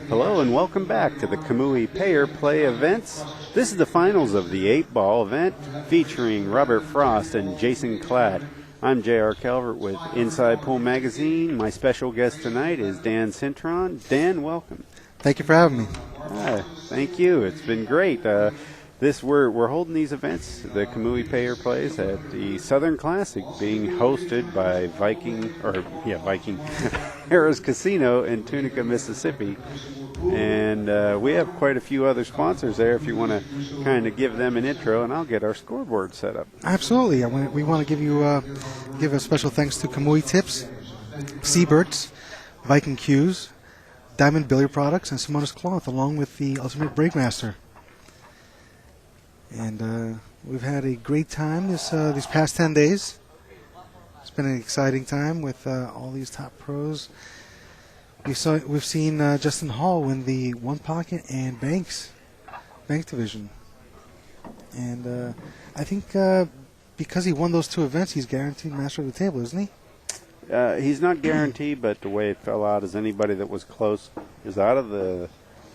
Hello and welcome back to the Kamui Payer Play events. This is the finals of the 8-ball event featuring Robert Frost and Jason Klatt. I'm J.R. Calvert with Inside Pool Magazine. My special guest tonight is Dan Cintron. Dan, welcome. Thank you for having me. Thank you. It's been great. We're holding these events, the Kamui Payer Plays, at the Southern Classic, being hosted by Viking Harrah's Casino in Tunica, Mississippi. And we have quite a few other sponsors there if you want to kind of give them an intro, and I'll get our scoreboard set up. Absolutely. We want to give a special thanks to Kamui Tips, Seabirds, Viking Cues, Diamond Billiard Products, and Simonis Cloth, along with the Ultimate Breakmaster. And we've had a great time these past 10 days. It's been an exciting time with all these top pros. We've seen Justin Hall win the One Pocket and Bank division. And I think because he won those two events, he's guaranteed master of the table, isn't he? He's not guaranteed, but the way it fell out is anybody that was close is out of the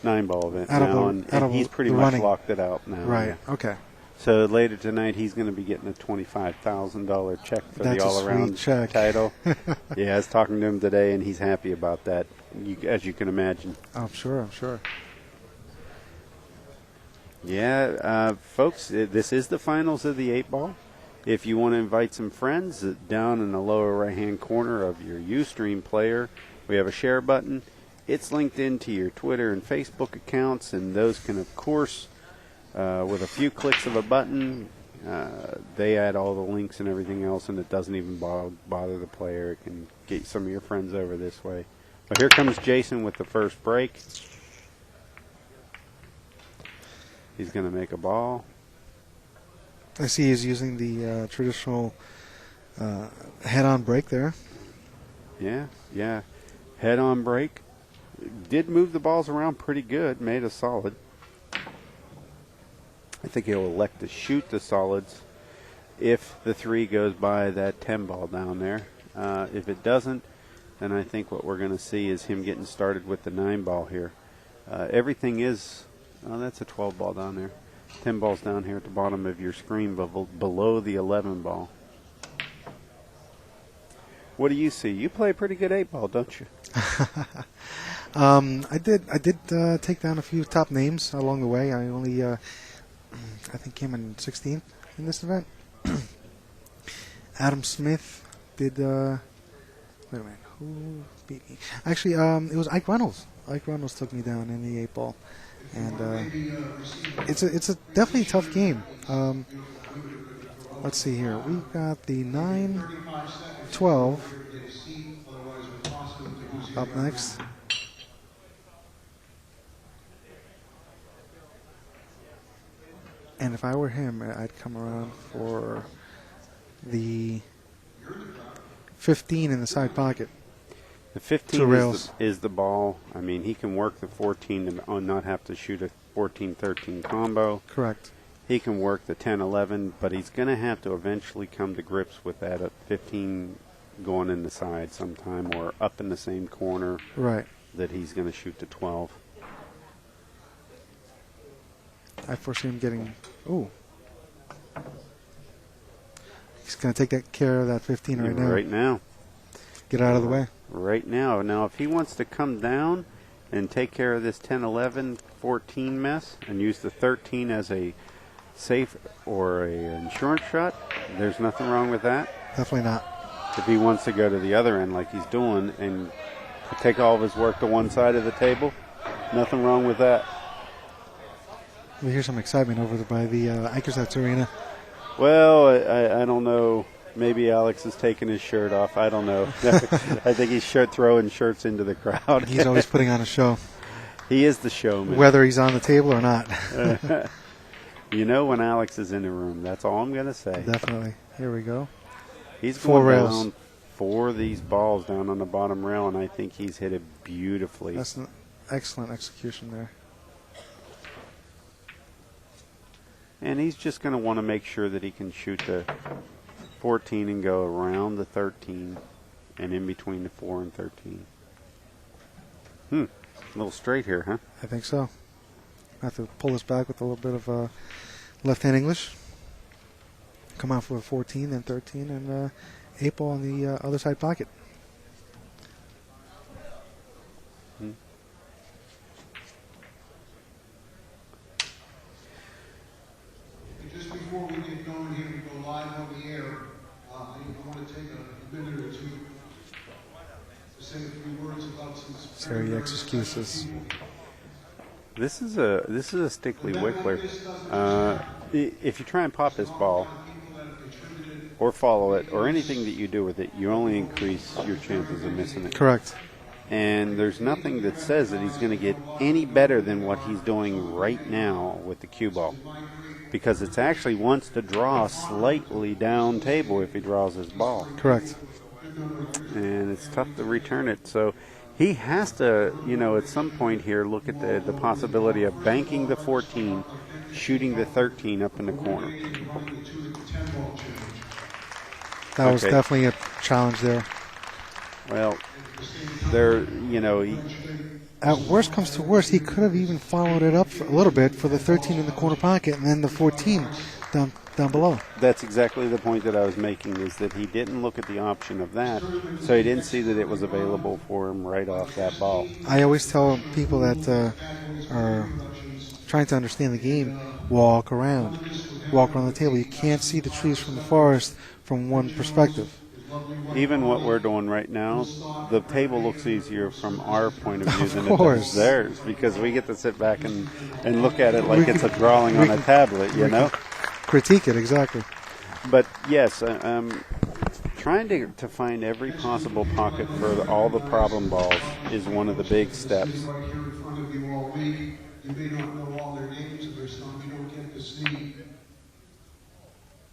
9-ball event now, and he's pretty much locked it out now. Right, yeah. Okay. So later tonight, he's going to be getting a $25,000 check for the all-around title. Yeah, I was talking to him today, and he's happy about that, as you can imagine. I'm sure. Yeah, folks, this is the finals of the 8-ball. If you want to invite some friends, down in the lower right-hand corner of your Ustream player, we have a share button. It's linked into your Twitter and Facebook accounts, and those can, of course, with a few clicks of a button, they add all the links and everything else, and it doesn't even bother the player. It can get some of your friends over this way. But here comes Jason with the first break. He's going to make a ball. I see he's using the traditional head-on break there. Yeah. Head-on break. Did move the balls around pretty good, made a solid. I think he'll elect to shoot the solids if the 3 goes by that 10-ball down there. If it doesn't, then I think what we're going to see is him getting started with the 9-ball here. Everything is, that's a 12-ball down there. 10 balls down here at the bottom of your screen below the 11-ball. What do you see? You play a pretty good 8-ball, don't you? I did take down a few top names along the way. I only, I think, came in 16th in this event. Adam Smith did. Wait a minute, who beat me? Actually, it was Ike Reynolds. Ike Reynolds took me down in the 8-ball, and it's a definitely tough game. Let's see here. We've got the 9-12 up next. And if I were him, I'd come around for the 15 in the side pocket. The 15 is the ball. I mean, he can work the 14 and not have to shoot a 14-13 combo. Correct. He can work the 10-11, but he's going to have to eventually come to grips with that 15 going in the side sometime or up in the same corner. Right. That he's going to shoot the 12. I foresee him getting. Ooh. He's going to take care of that 15 right now. Right now. Get out of the way. Right now. Now, if he wants to come down and take care of this 10-11, 14 mess and use the 13 as a safe or a insurance shot, there's nothing wrong with that. Definitely not. If he wants to go to the other end like he's doing and take all of his work to one side of the table, nothing wrong with that. We hear some excitement over there by the Ikersats Arena. Well, I don't know. Maybe Alex is taking his shirt off. I don't know. I think he's throwing shirts into the crowd. He's always putting on a show. He is the showman. Whether he's on the table or not. You know when Alex is in the room. That's all I'm going to say. Definitely. Here we go. He's going down 4 of these balls down on the bottom rail, and I think he's hit it beautifully. That's an excellent execution there. And he's just going to want to make sure that he can shoot the 14 and go around the 13 and in between the 4 and 13. A little straight here, huh? I think so. I have to pull this back with a little bit of left-hand English. Come out for a 14, then 13, and 8 ball on the other side pocket. Just before we get going here, we go live on the air. I want to take a minute or two to say a few words about some Very excuses. This is a Stickley Wickler. If you try and pop this ball, or follow it, or anything that you do with it, you only increase your chances of missing it. Correct. And there's nothing that says that he's going to get any better than what he's doing right now with the cue ball, because it actually wants to draw slightly down table if he draws his ball. Correct. And it's tough to return it. So he has to, at some point here, look at the possibility of banking the 14, shooting the 13 up in the corner. That was definitely a challenge there. Well, at worst comes to worst, he could have even followed it up a little bit for the 13 in the corner pocket and then the 14 down below. That's exactly the point that I was making, is that he didn't look at the option of that, so he didn't see that it was available for him right off that ball. I always tell people that are trying to understand the game, walk around the table. You can't see the trees from the forest from one perspective. Even what we're doing right now, the table looks easier from our point of view than it does theirs, because we get to sit back and look at it like it's a drawing on a tablet, Critique it, exactly. But yes, trying to find every possible pocket for all the problem balls is one of the big steps. right here in front of you all week. You may not know all their names, and there's some you don't get to see.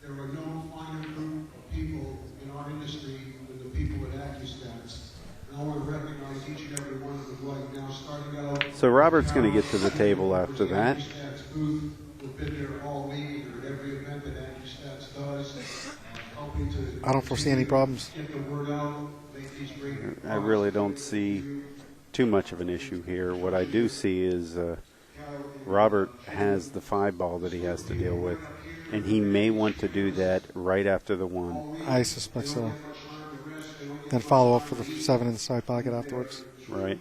There are no finer group of people in our industry than the people at AccuStats. And I want to recognize each and every one of them right now, starting out. So Robert's going to get to the table after that. AccuStats booth. We've been there all week at every event that AccuStats does, helping to. I don't foresee any problems. Get the word out, make these great. I really don't see too much of an issue here. What I do see is Robert has the 5 ball that he has to deal with, and he may want to do that right after the 1. I suspect so. Then follow up for the 7 in the side pocket afterwards. Right.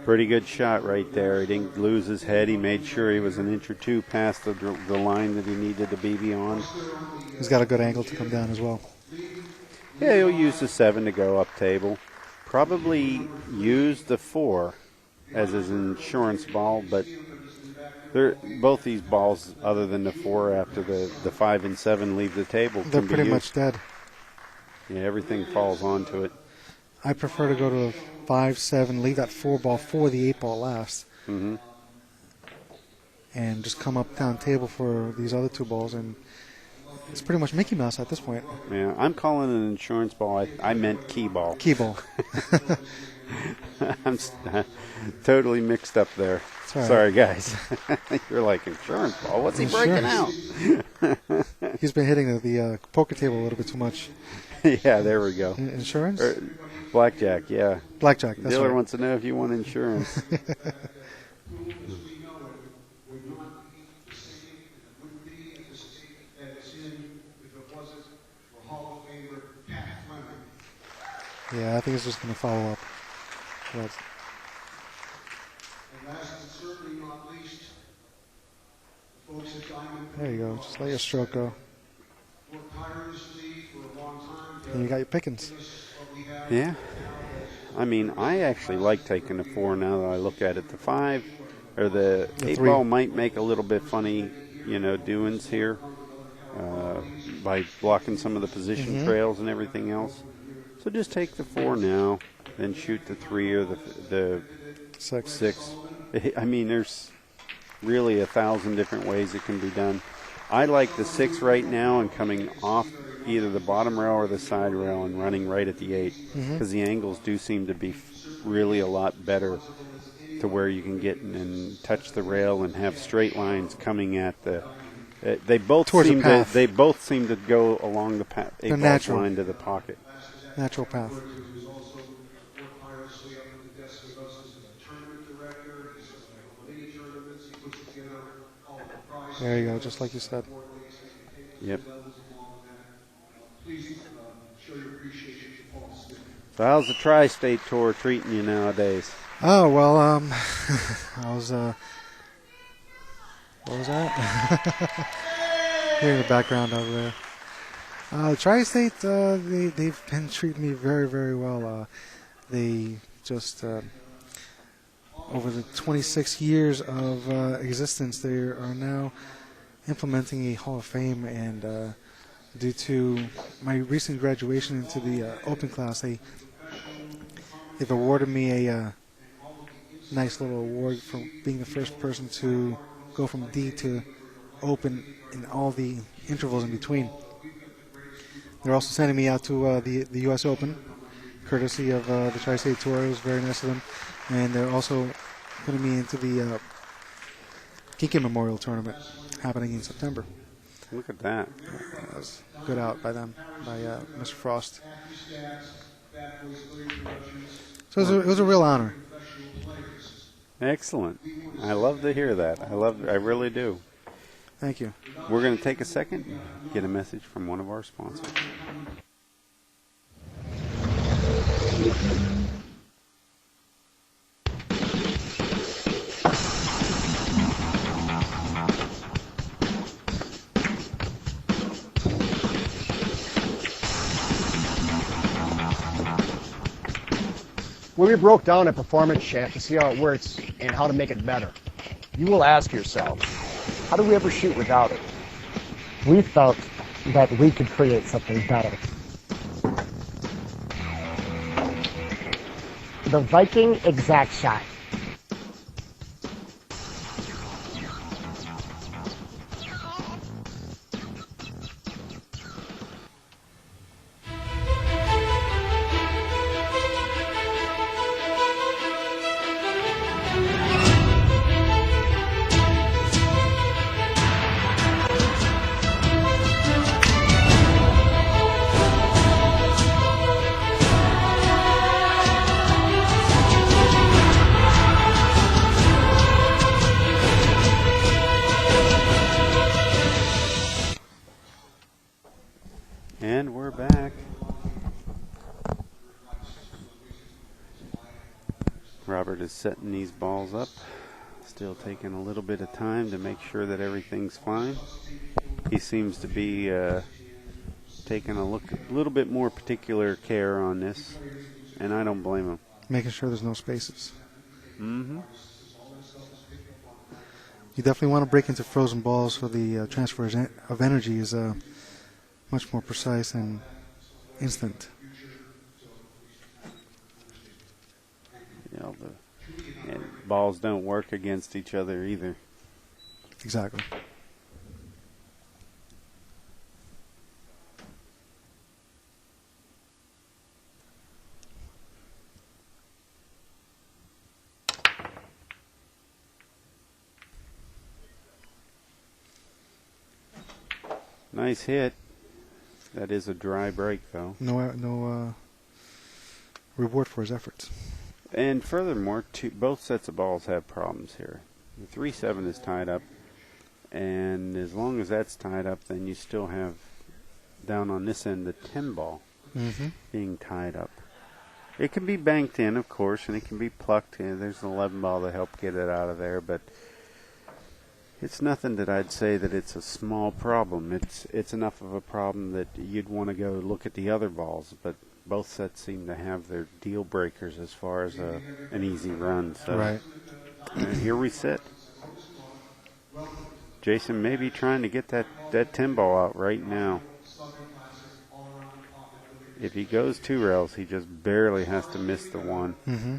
Pretty good shot right there. He didn't lose his head. He made sure he was an inch or two past the line that he needed to be beyond. He's got a good angle to come down as well. Yeah, he'll use the 7 to go up table. Probably use the 4 as his insurance ball, but both these balls, other than the 4 after the 5 and 7 leave the table, they're pretty much dead. Yeah, everything falls onto it. I prefer to go to a 5, 7, leave that 4 ball for the 8 ball last, and just come up down table for these other 2 balls, and it's pretty much Mickey Mouse at this point. Yeah, I'm calling it an insurance ball. I meant key ball. Key ball. I'm totally mixed up there. Right. Sorry, guys. You're like, insurance ball? What's he breaking out? He's been hitting the poker table a little bit too much. Yeah, there we go. Insurance? Blackjack, yeah. Blackjack, that's Dealer right. wants to know if you want insurance. Yeah, I think it's just going to follow up. But And last and certainly not least, the folks at Diamond. there you go. Just let your stroke go. Worked tirelessly for a long time. And you got your pickings. Yeah. I mean, I actually like taking the 4 now that I look at it. The 5 or the 8 3 ball might make a little bit funny, doings here by blocking some of the position trails and everything else. So just take the 4 now, then shoot the 3 or the 6. I mean, there's really 1,000 different ways it can be done. I like the 6 right now and coming off either the bottom rail or the side rail and running right at the 8, because the angles do seem to be really a lot better to where you can get and touch the rail and have straight lines coming at the. They both seem to go along the 8 ball line to the pocket. Natural path. There you go, just like you said. Yep. Please show your appreciation to Paul Smith. So how's the Tri-State Tour treating you nowadays? Oh, well, I was, what was that? Hearing the background over there. Tri-State, they've been treating me very, very well. They just, over the 26 years of existence, they are now implementing a Hall of Fame, and due to my recent graduation into the Open class, they've awarded me a nice little award for being the first person to go from D to Open in all the intervals in between. They're also sending me out to the U.S. Open, courtesy of the Tri-State Tour. It was very nice of them. And they're also putting me into the Kinkin Memorial Tournament happening in September. Look at that. That was good out by them, by Mr. Frost. So it was a real honor. Excellent. I love to hear that. I really do. Thank you. We're going to take a second and get a message from one of our sponsors. When we broke down a performance shaft to see how it works and how to make it better, you will ask yourself, how do we ever shoot without it? We felt that we could create something better. The Viking Exact Shot. And we're back. Robert is setting these balls up. Still taking a little bit of time to make sure that everything's fine. He seems to be taking a little bit more particular care on this, and I don't blame him. Making sure there's no spaces. Mm-hmm. You definitely want to break into frozen balls so the transfer of energy is much more precise and instant. You know, and balls don't work against each other either. Exactly. Nice hit. That is a dry break, though. No reward for his efforts. And furthermore, both sets of balls have problems here. The 3-7 is tied up, and as long as that's tied up, then you still have, down on this end, the 10 ball being tied up. It can be banked in, of course, and it can be plucked in. There's an 11 ball to help get it out of there, but it's nothing that I'd say that it's a small problem. It's enough of a problem that you'd want to go look at the other balls, but both sets seem to have their deal breakers as far as an easy run. So Right. And here we sit. Jason may be trying to get that 10 ball out right now. If he goes 2 rails, he just barely has to miss the 1. Mm-hmm.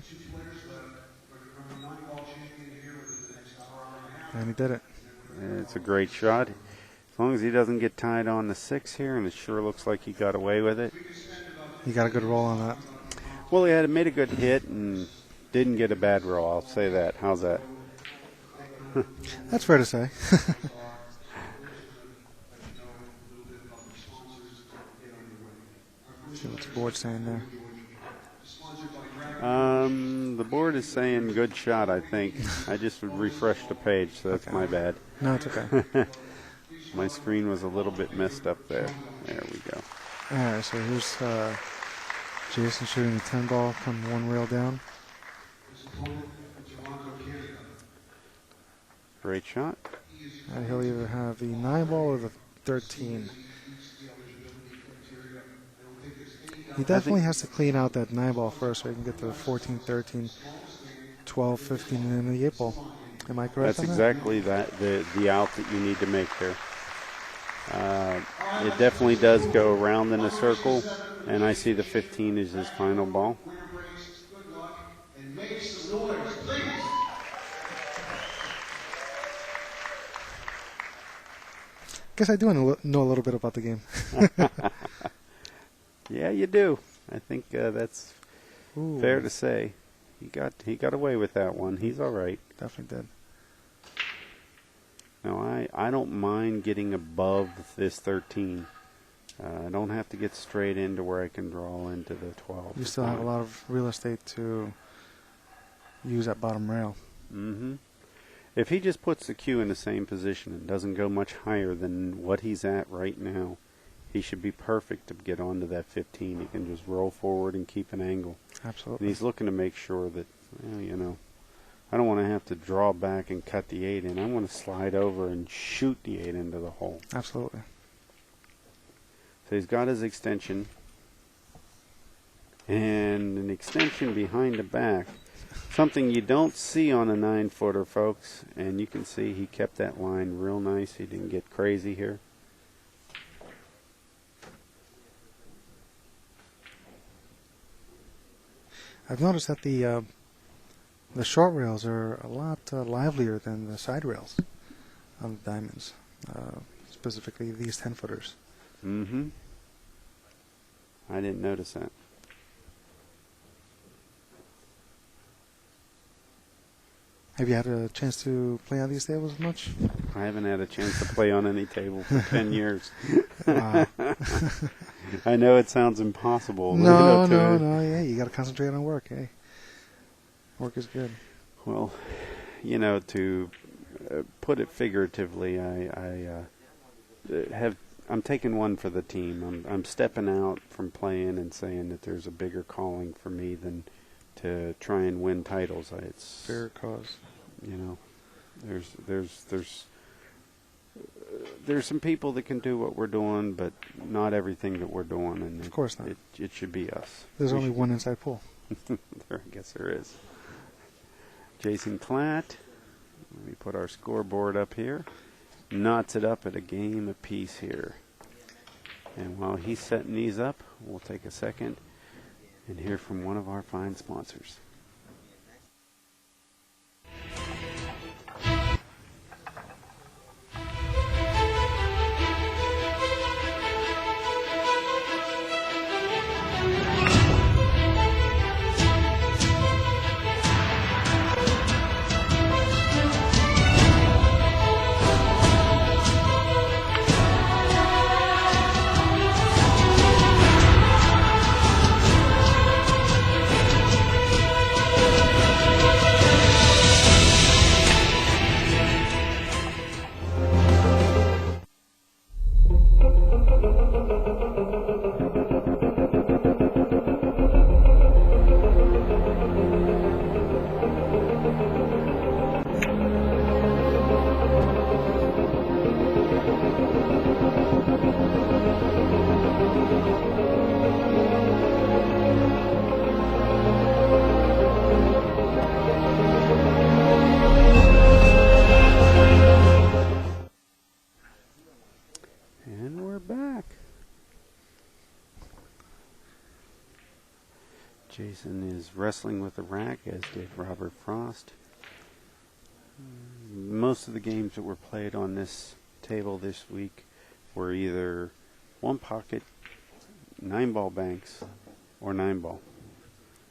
And he did it. And it's a great shot. As long as he doesn't get tied on the 6 here, and it sure looks like he got away with it. He got a good roll on that. Well, he had made a good hit and didn't get a bad roll. I'll say that. How's that? That's fair to say. See what the board's saying there. The board is saying good shot, I think. I just refreshed the page, so that's my bad. No, it's okay. My screen was a little bit messed up there. There we go. All right, so here's Jason shooting the 10 ball, come one rail down. Great shot. And he'll either have the 9 ball or the 13. He definitely has to clean out that 9 ball first so he can get to the 14, 13, 12, 15, and then the 8 ball. Am I correct? That's exactly the out that you need to make there. It definitely does go around in a circle, and I see the 15 is his final ball. Guess I do know a little bit about the game. Yeah, you do. I think that's Ooh, fair to say. He got away with that one. He's all right. definitely did. Now, I don't mind getting above this 13. I don't have to get straight into where I can draw into the 12. You still have a lot of real estate to use at bottom rail. Mm-hmm. If he just puts the cue in the same position and doesn't go much higher than what he's at right now, he should be perfect to get onto that 15. He can just roll forward and keep an angle. Absolutely. And he's looking to make sure that, well, you know, I don't want to have to draw back and cut the 8 in. I want to slide over and shoot the 8 into the hole. Absolutely. So he's got his extension and an extension behind the back. Something you don't see on a 9-footer, folks. And you can see he kept that line real nice. He didn't get crazy here. I've noticed that the short rails are a lot livelier than the side rails on the diamonds, specifically these 10-footers. Mm-hmm. I didn't notice that. Have you had a chance to play on these tables much? I haven't had a chance to play on any table for 10 years. Wow. I know it sounds impossible. No, yeah, you got to concentrate on work, hey. Work is good. Well, you know, to put it figuratively, I'm taking one for the team. I'm stepping out from playing and saying that there's a bigger calling for me than to try and win titles. It's Fair cause. You know, there's some people that can do what we're doing, but not everything that we're doing, and Of course not. It should be us. There's only one inside pool. I guess there is. Jason Klatt. Let me put our scoreboard up here. Knots it up at a game apiece here. And while he's setting these up, we'll take a second and hear from one of our fine sponsors. And we're back. Jason is wrestling with the rack, as did Robert Frost. Most of the games that were played on this table this week were either one pocket, 9-ball banks, or 9-ball.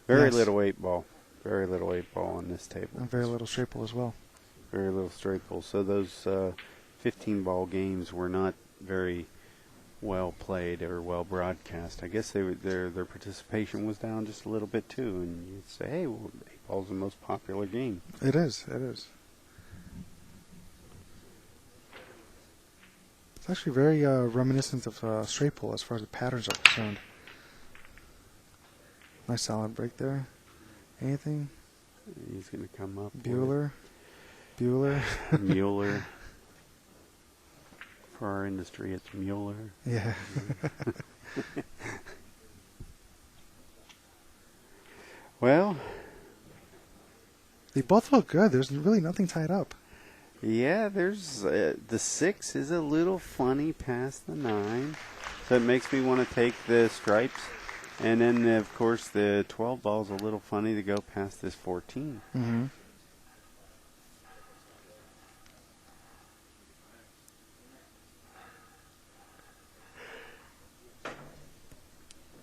Very Yes. little 8-ball. Very little 8-ball on this table. And very little straight pool as well. Very little straight pull. So those 15-ball games were not very well played or well broadcast. I guess their participation was down just a little bit too. And you'd say, hey, well, ball's the most popular game. It is. It is. It's actually very reminiscent of straight pull as far as the patterns are concerned. Nice solid break there. Anything? He's going to come up. Bueller. Bueller. Mueller. For our industry, it's Mueller. Yeah. Well, They both look good. There's really nothing tied up. yeah, there's the 6 is a little funny past the 9, so it makes me want to take the stripes. And then, of course, the 12 ball's a little funny to go past this 14. Mm-hmm.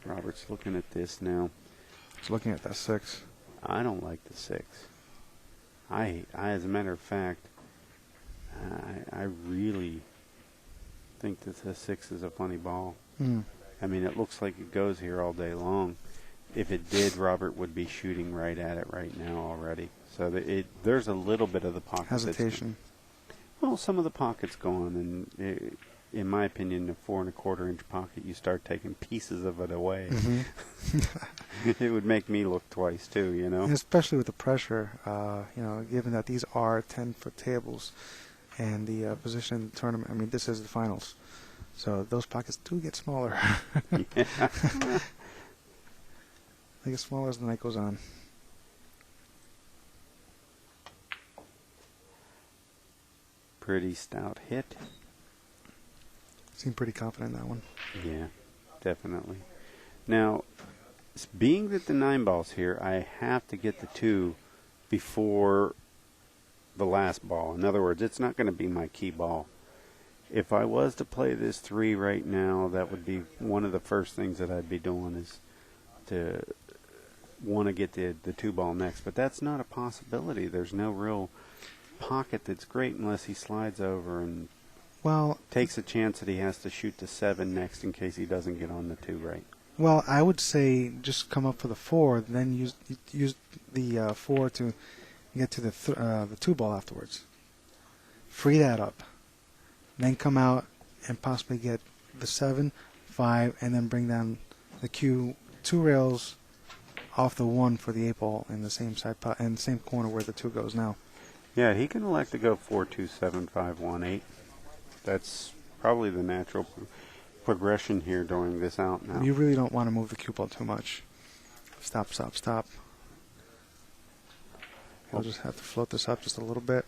Robert's looking at this now. Just looking at that 6. I don't like the 6. I as a matter of fact, I really think that the 6 is a funny ball. Mm. I mean, it looks like it goes here all day long. If it did, Robert would be shooting right at it right now already. So there's a little bit of the pocket. Hesitation. Well, some of the pocket's gone, and in my opinion, a 4 1/4 inch pocket, you start taking pieces of it away. Mm-hmm. It would make me look twice too, you know. And especially with the pressure, given that these are 10-foot tables and the position in the tournament. I mean, this is the finals. So those pockets do get smaller. Yeah. They get smaller as the night goes on. Pretty stout hit. Seem pretty confident in that one. Yeah, definitely. Now, being that the 9 ball's here, I have to get the 2 before the last ball. In other words, it's not going to be my key ball. If I was to play this 3 right now, that would be one of the first things that I'd be doing, is to want to get the 2 ball next. But that's not a possibility. There's no real pocket that's great unless he slides over and takes a chance that he has to shoot the 7 next in case he doesn't get on the 2 right. Well, I would say just come up for the 4, then use the 4 to get to the 2 ball afterwards. Free that up. Then come out and possibly get the 7, 5, and then bring down the cue 2 rails off the 1 for the 8 ball in the same side in the same corner where the 2 goes now. Yeah, he can elect to go 4, 2, 7, 5, 1, 8. That's probably the natural progression here during this out now. You really don't want to move the cue ball too much. Stop, stop, stop. He'll just have to float this up just a little bit.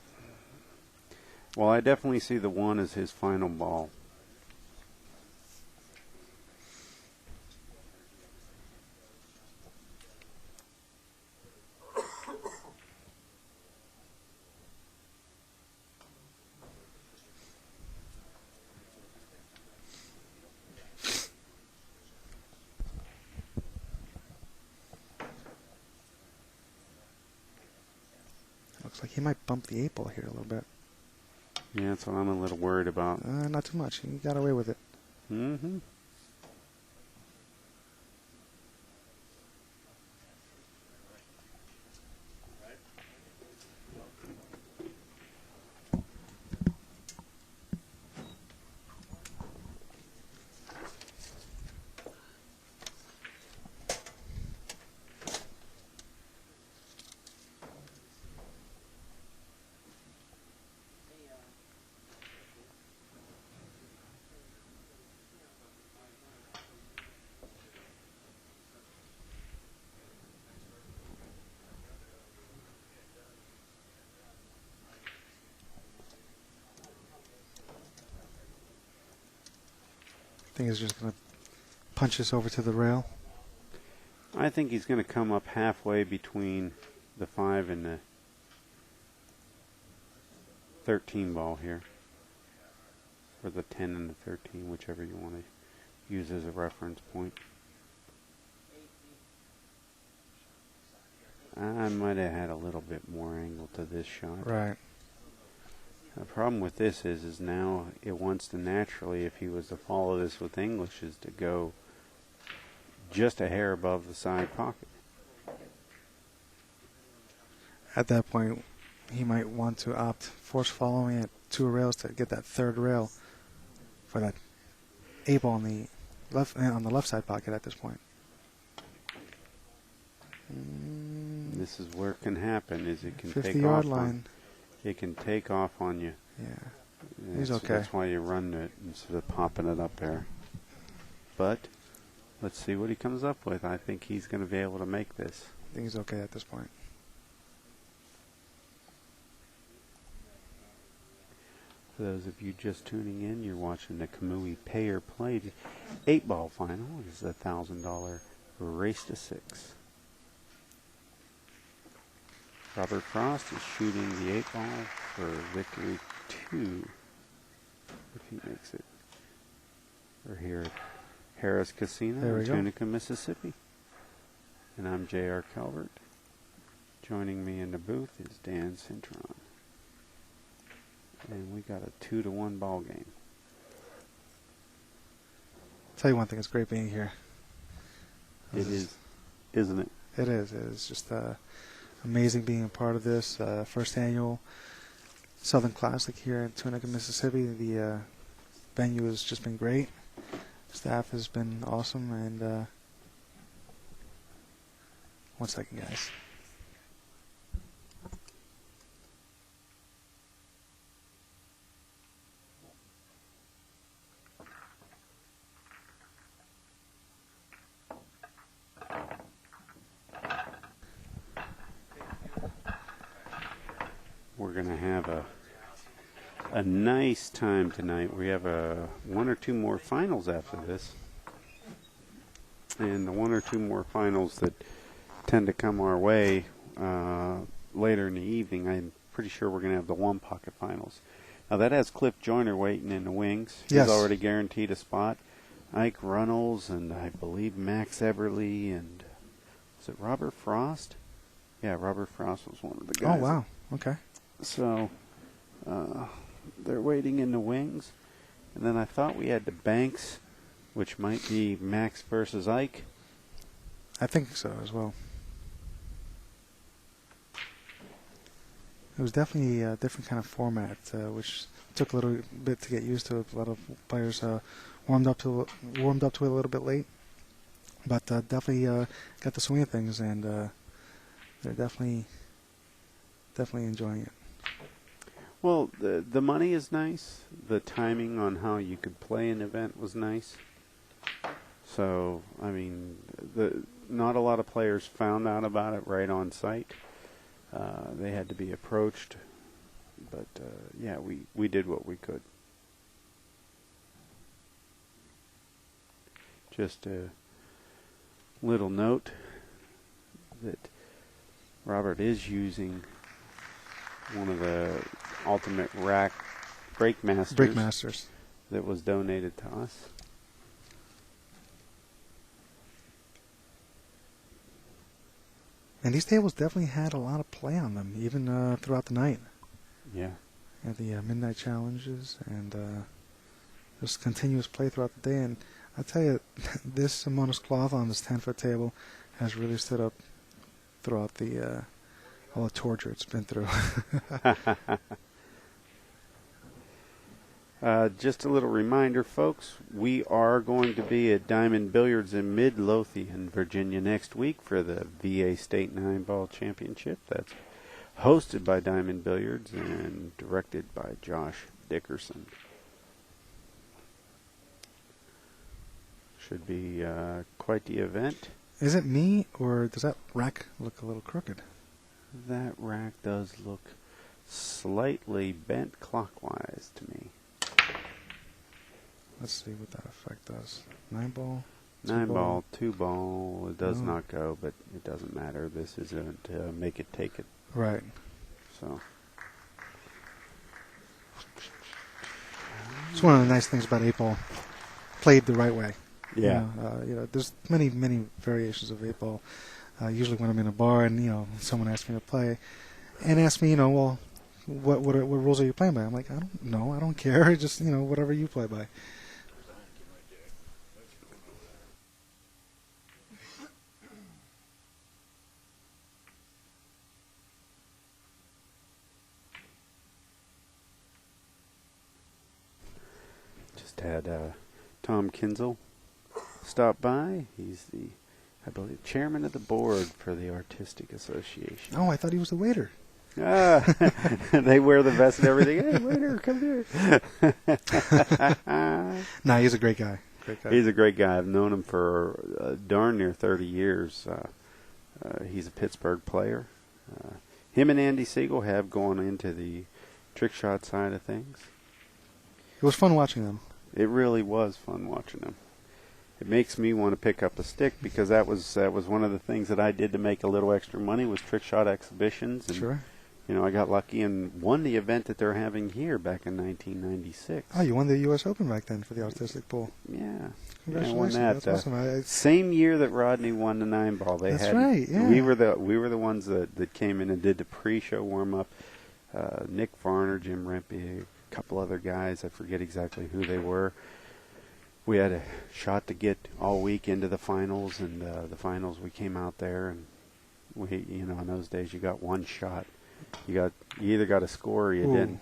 Well, I definitely see the 1 as his final ball. Looks like he might bump the 8 ball here a little bit. Yeah, that's what I'm a little worried about. Not too much. He got away with it. Mm-hmm. I think he's just going to punch this over to the rail. I think he's going to come up halfway between the 5 and the 13 ball here. Or the 10 and the 13, whichever you want to use as a reference point. I might have had a little bit more angle to this shot. Right. The problem with this is now it wants to naturally, if he was to follow this with English, is to go just a hair above the side pocket. at that point, he might want to force following at 2 rails to get that third rail for that 8-ball on the left side pocket at this point. This is where it can happen. Is it can 50-yard line. It can take off on you. Yeah, he's okay. That's why you run it instead of popping it up there. But let's see what he comes up with. I think he's going to be able to make this. I think he's okay at this point. For those of you just tuning in, you're watching the Kamui Pay or Play 8-ball final. This is a $1,000 race to 6. Robert Frost is shooting the 8-ball for victory 2, if he makes it. We're here at Harrah's Casino in Tunica, Mississippi. And I'm J.R. Calvert. Joining me in the booth is Dan Cintron. And we got a 2-1 ball game. Tell you one thing, it's great being here. It is, isn't it? It is. It is just amazing being a part of this first annual Southern Classic here in Tunica, Mississippi. The venue has just been great. Staff has been awesome. And one second, guys. We're going to have a nice time tonight. We have 1 or 2 more finals after this. And the 1 or 2 more finals that tend to come our way later in the evening, I'm pretty sure we're going to have the 1 pocket finals. Now that has Cliff Joyner waiting in the wings. Yes. He's already guaranteed a spot. Ike Runnels and I believe Max Everly and was it Robert Frost? Yeah, Robert Frost was one of the guys. Oh, wow. Okay. So they're waiting in the wings. And then I thought we had the Banks, which might be Max versus Ike. I think so as well. It was definitely a different kind of format, which took a little bit to get used to. A lot of players warmed up to it a little bit late, but definitely got the swing of things, and they're definitely enjoying it. Well, the money is nice. The timing on how you could play an event was nice. So, I mean, not a lot of players found out about it right on site. They had to be approached. But, yeah, we did what we could. Just a little note that Robert is using one of the Ultimate Rack Breakmasters that was donated to us. And these tables definitely had a lot of play on them, even throughout the night. Yeah. At the midnight challenges and just continuous play throughout the day. And I tell you, this Monos cloth on this 10-foot table has really stood up throughout all the torture it's been through. Just a little reminder, folks, we are going to be at Diamond Billiards in Midlothian, Virginia next week for the VA State 9-Ball Championship. That's hosted by Diamond Billiards and directed by Josh Dickerson. Should be quite the event. Is it me, or does that rack look a little crooked? That rack does look slightly bent clockwise to me. Let's see what that effect does. 9-ball? 9-ball, 2-ball. It does not go, but it doesn't matter. This isn't make it, take it. Right. So. It's one of the nice things about 8-ball. Played the right way. Yeah. There's many variations of 8-ball. Usually when I'm in a bar and someone asks me to play, and asks me, well, what rules are you playing by? I'm like, I don't know. I don't care. Just whatever you play by. had Tom Kinzel stop by. He's I believe, chairman of the board for the Artistic Association. Oh, I thought he was the waiter. They wear the vest and everything. Hey, waiter, come here. Nah, he's a great guy. Great guy. He's a great guy. I've known him for darn near 30 years. He's a Pittsburgh player. Him and Andy Siegel have gone into the trick shot side of things. It was fun watching them. It really was fun watching them. It makes me want to pick up a stick because that was one of the things that I did to make a little extra money was trick shot exhibitions. And, Sure. You know, I got lucky and won the event that they're having here back in 1996. Oh, you won the U.S. Open back then for the artistic pool. Yeah. Congratulations. Yeah, I won that. That's awesome. Same year that Rodney won the 9-ball. That's right, yeah. We were the ones that came in and did the pre-show warm-up. Nick Varner, Jim Rempe, a couple other guys. I forget exactly who they were. We had a shot to get all week into the finals, and the finals we came out there, and we, you know, in those days you got one shot. You either got a score or you didn't.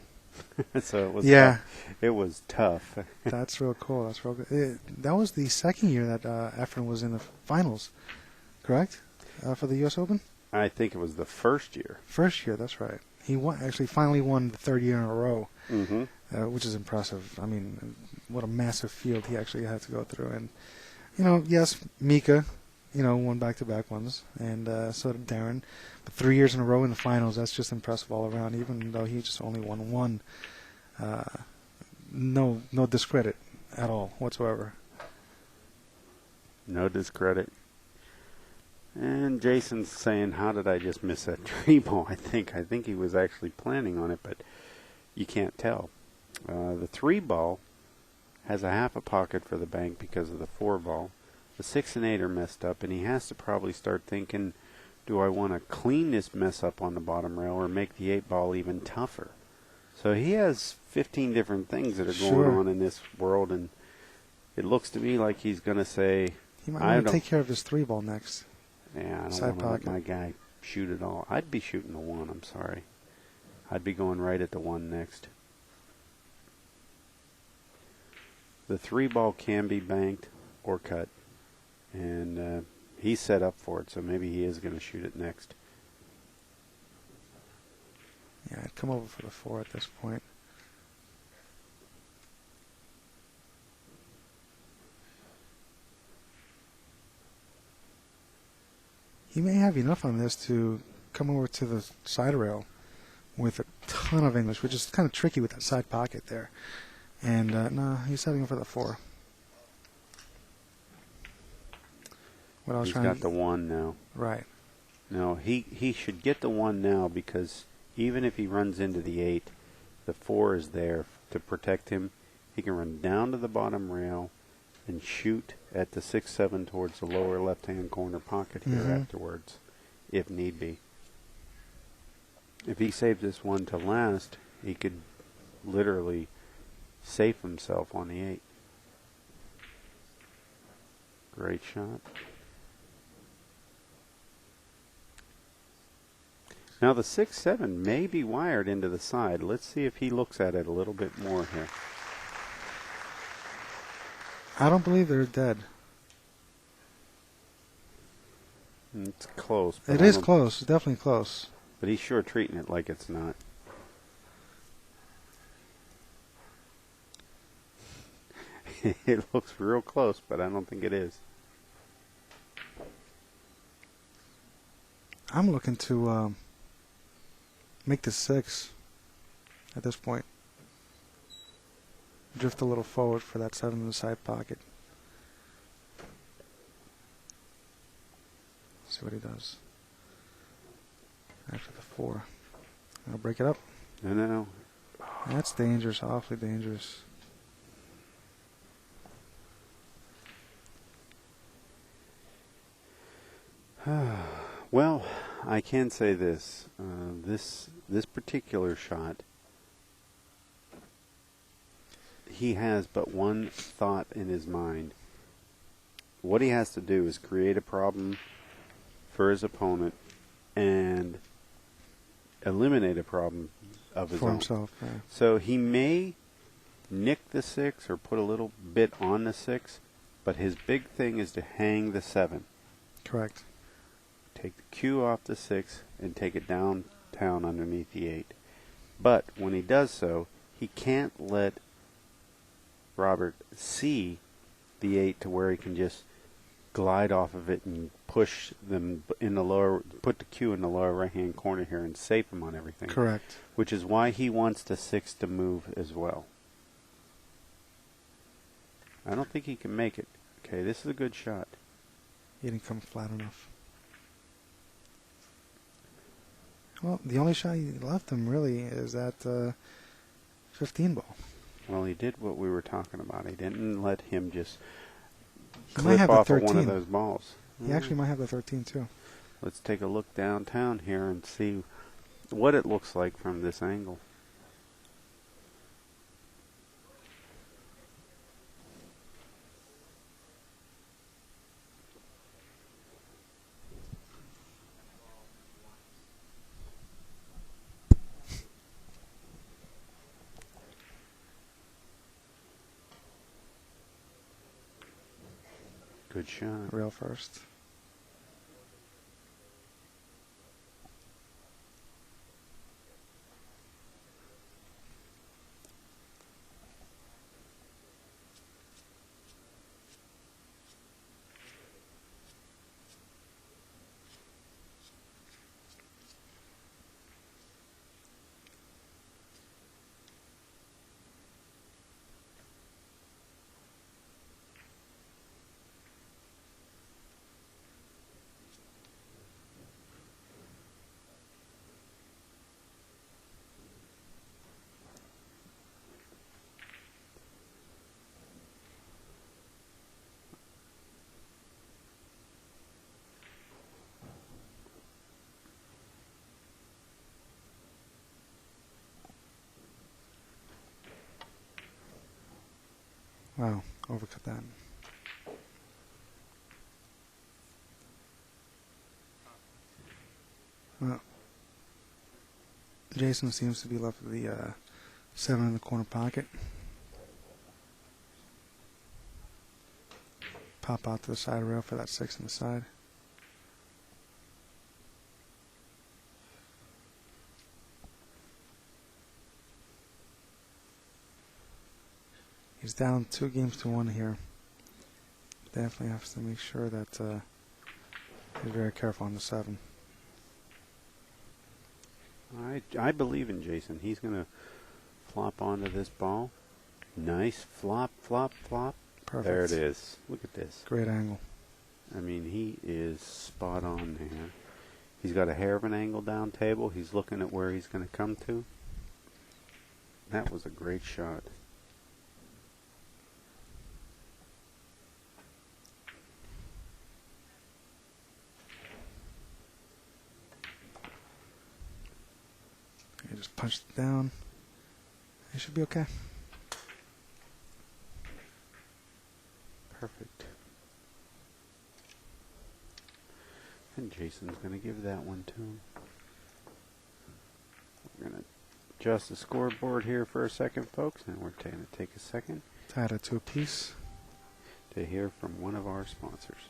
So it was tough. It was tough. That's real cool. That's real good. That was the second year that Efren was in the finals, correct? For the U.S. Open? I think it was the first year. First year, that's right. He finally won the third year in a row, which is impressive. I mean, what a massive field he actually had to go through. And, you know, yes, Mika, you know, won back-to-back ones, and so did Darren. But 3 years in a row in the finals, that's just impressive all around, even though he just only won one. No discredit at all whatsoever. No discredit. And Jason's saying, how did I just miss that tree ball? I think he was actually planning on it, but you can't tell. The 3-ball has a half a pocket for the bank because of the 4-ball. The 6 and 8 are messed up, and he has to probably start thinking, do I want to clean this mess up on the bottom rail or make the 8-ball even tougher? So he has 15 different things that are going on in this world, and it looks to me like he's going to say, he might want to take care of his 3-ball next. Yeah, I don't want to let my guy shoot it all. I'd be shooting the 1, I'm sorry. I'd be going right at the 1 next. The 3-ball can be banked or cut. And he's set up for it, so maybe he is going to shoot it next. Yeah, I'd come over for the 4 at this point. He may have enough on this to come over to the side rail with a ton of English, which is kind of tricky with that side pocket there. And no, he's heading for the 4. He's got the 1 now. Right. No, he should get the 1 now because even if he runs into the 8, the 4 is there to protect him. He can run down to the bottom rail and shoot at the 6-7 towards the lower left-hand corner pocket here afterwards, if need be. If he saved this 1 to last, he could literally save himself on the 8. Great shot. Now the 6-7 may be wired into the side. Let's see if he looks at it a little bit more here. I don't believe they're dead. It's close. It is close. It's definitely close. But he's sure treating it like it's not. It looks real close, but I don't think it is. I'm looking to make the 6 at this point. Drift a little forward for that 7 in the side pocket. See what he does. After the 4. I'll break it up. No. That's dangerous, awfully dangerous. Well, I can say this. This particular shot, he has but one thought in his mind. What he has to do is create a problem for his opponent and eliminate a problem of his own. For himself, yeah. So he may nick the 6 or put a little bit on the 6, but his big thing is to hang the 7. Correct. Take the cue off the 6 and take it downtown underneath the 8. But when he does so, he can't let Robert see the 8 to where he can just glide off of it and push them in the lower, put the cue in the lower right-hand corner here and save him on everything. Correct. Which is why he wants the 6 to move as well. I don't think he can make it. Okay, this is a good shot. He didn't come flat enough. Well, the only shot he left him really is that 15 ball. Well, he did what we were talking about. He didn't let him just He might clip have off the of one of 13. those balls. He actually might have the 13 too. Let's take a look downtown here and see what it looks like from this angle. Good shot. Rail first. Wow, overcut that. Well, Jason seems to be left with the 7 in the corner pocket. Pop out to the side rail for that 6 on the side. He's down 2 games to 1 here. Definitely has to make sure that he's very careful on the 7. I believe in Jason. He's going to flop onto this ball. Nice flop, flop, flop. Perfect. There it is. Look at this. Great angle. I mean, he is spot on there. He's got a hair of an angle down table. He's looking at where he's going to come to. That was a great shot. He just punched it down. It should be okay. Perfect. And Jason's going to give that one to him. We're going to adjust the scoreboard here for a second, folks, and we're going to take a second Tied at 2 apiece. to hear from one of our sponsors.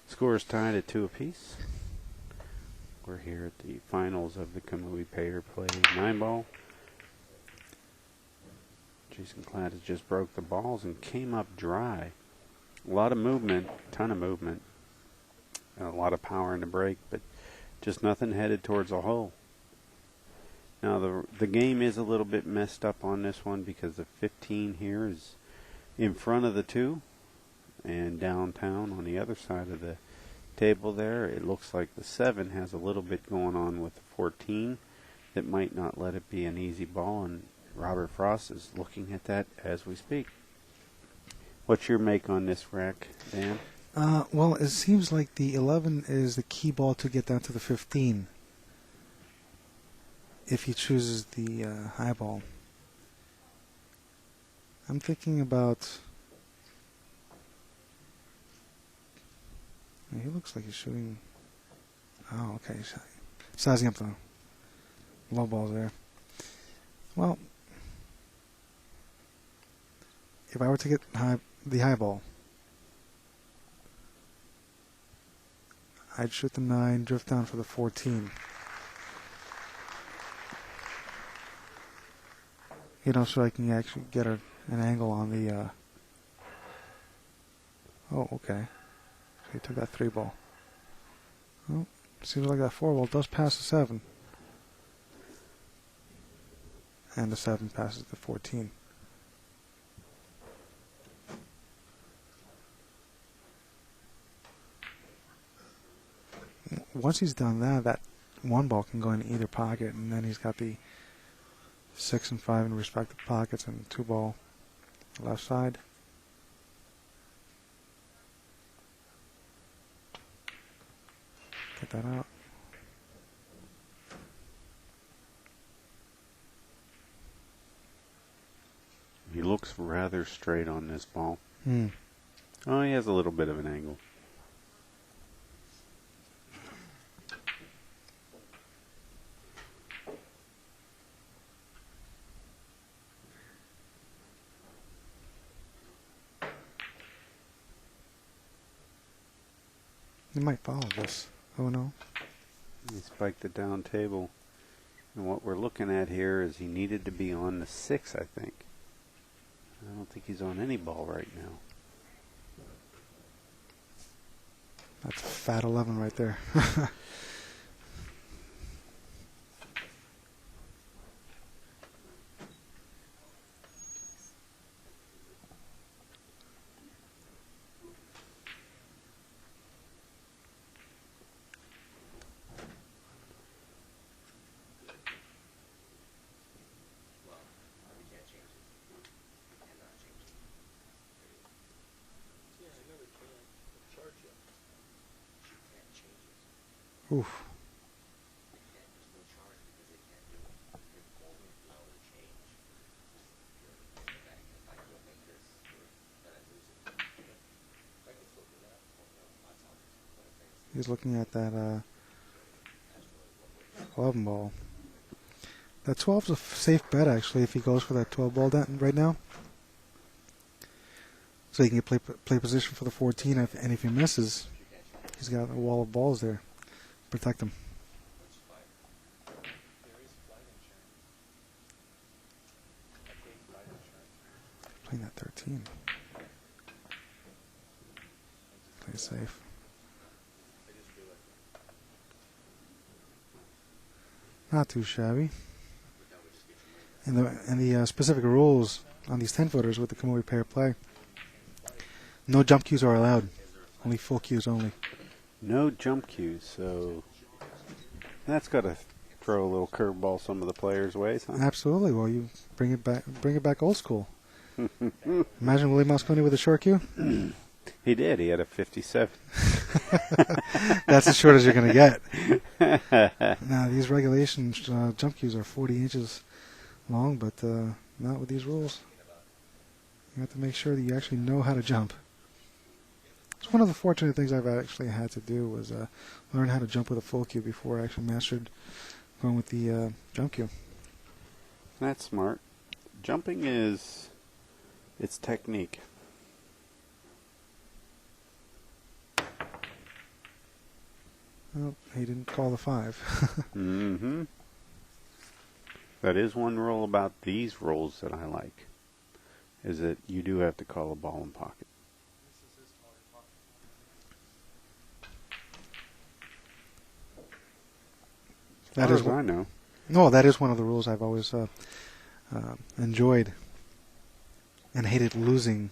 Scores tied at 2 apiece. We're here at the finals of the Kamui Payer Play 9-ball. Jason Klatt has just broke the balls and came up dry. A lot of movement, ton of movement, and a lot of power in the break, but Just nothing headed towards a hole. Now the game is a little bit messed up on this one because the 15 here is in front of the 2, and downtown on the other side of the table there, it looks like the 7 has a little bit going on with the 14 that might not let it be an easy ball, and Robert Frost is looking at that as we speak. What's your make on this rack, Dan? Well, it seems like the 11 is the key ball to get down to the 15 if he chooses the high ball. I'm thinking about... He looks like he's shooting... Oh, okay. He's sizing up the low balls there. Well, if I were to get the high ball, I'd shoot the 9, drift down for the 14. So I can actually get an angle on the... Oh, okay. So he took that 3 ball. Well, seems like that 4 ball does pass the 7. And the 7 passes the 14. Once he's done that, that 1 ball can go in either pocket, and then he's got the 6 and 5 in respective pockets and 2 ball left side. Get that out. He looks rather straight on this ball. Hmm. Oh, he has a little bit of an angle. He might follow this. Oh no. He spiked the down table. And what we're looking at here is he needed to be on the 6, I think. I don't think he's on any ball right now. That's a fat 11 right there. Oof. He's looking at that 11 ball. That 12's a safe bet, actually, if he goes for that 12 ball right now. So he can get play position for the 14, and if he misses, he's got a wall of balls there. Protect him. Playing that 13. Play safe. Not too shabby. And the specific rules on these 10-footers with the Kamui pair play: no jump cues are allowed. Only full cues only. No jump cues, so that's got to throw a little curveball some of the players' ways, huh? Absolutely. Well, you bring it back old school. Imagine Willie Mosconi with a short cue. He did. He had a 57. That's as short as you're going to get. Now, these regulation jump cues are 40 inches long, but not with these rules. You have to make sure that you actually know how to jump. It's one of the fortunate things I've actually had to do was learn how to jump with a full cue before I actually mastered going with the jump cue. That's smart. Jumping it's technique. Well, he didn't call the 5. Mm-hmm. That is one rule about these rules that I like, is that you do have to call a ball in pocket. As far as I know. No, that is one of the rules I've always enjoyed and hated losing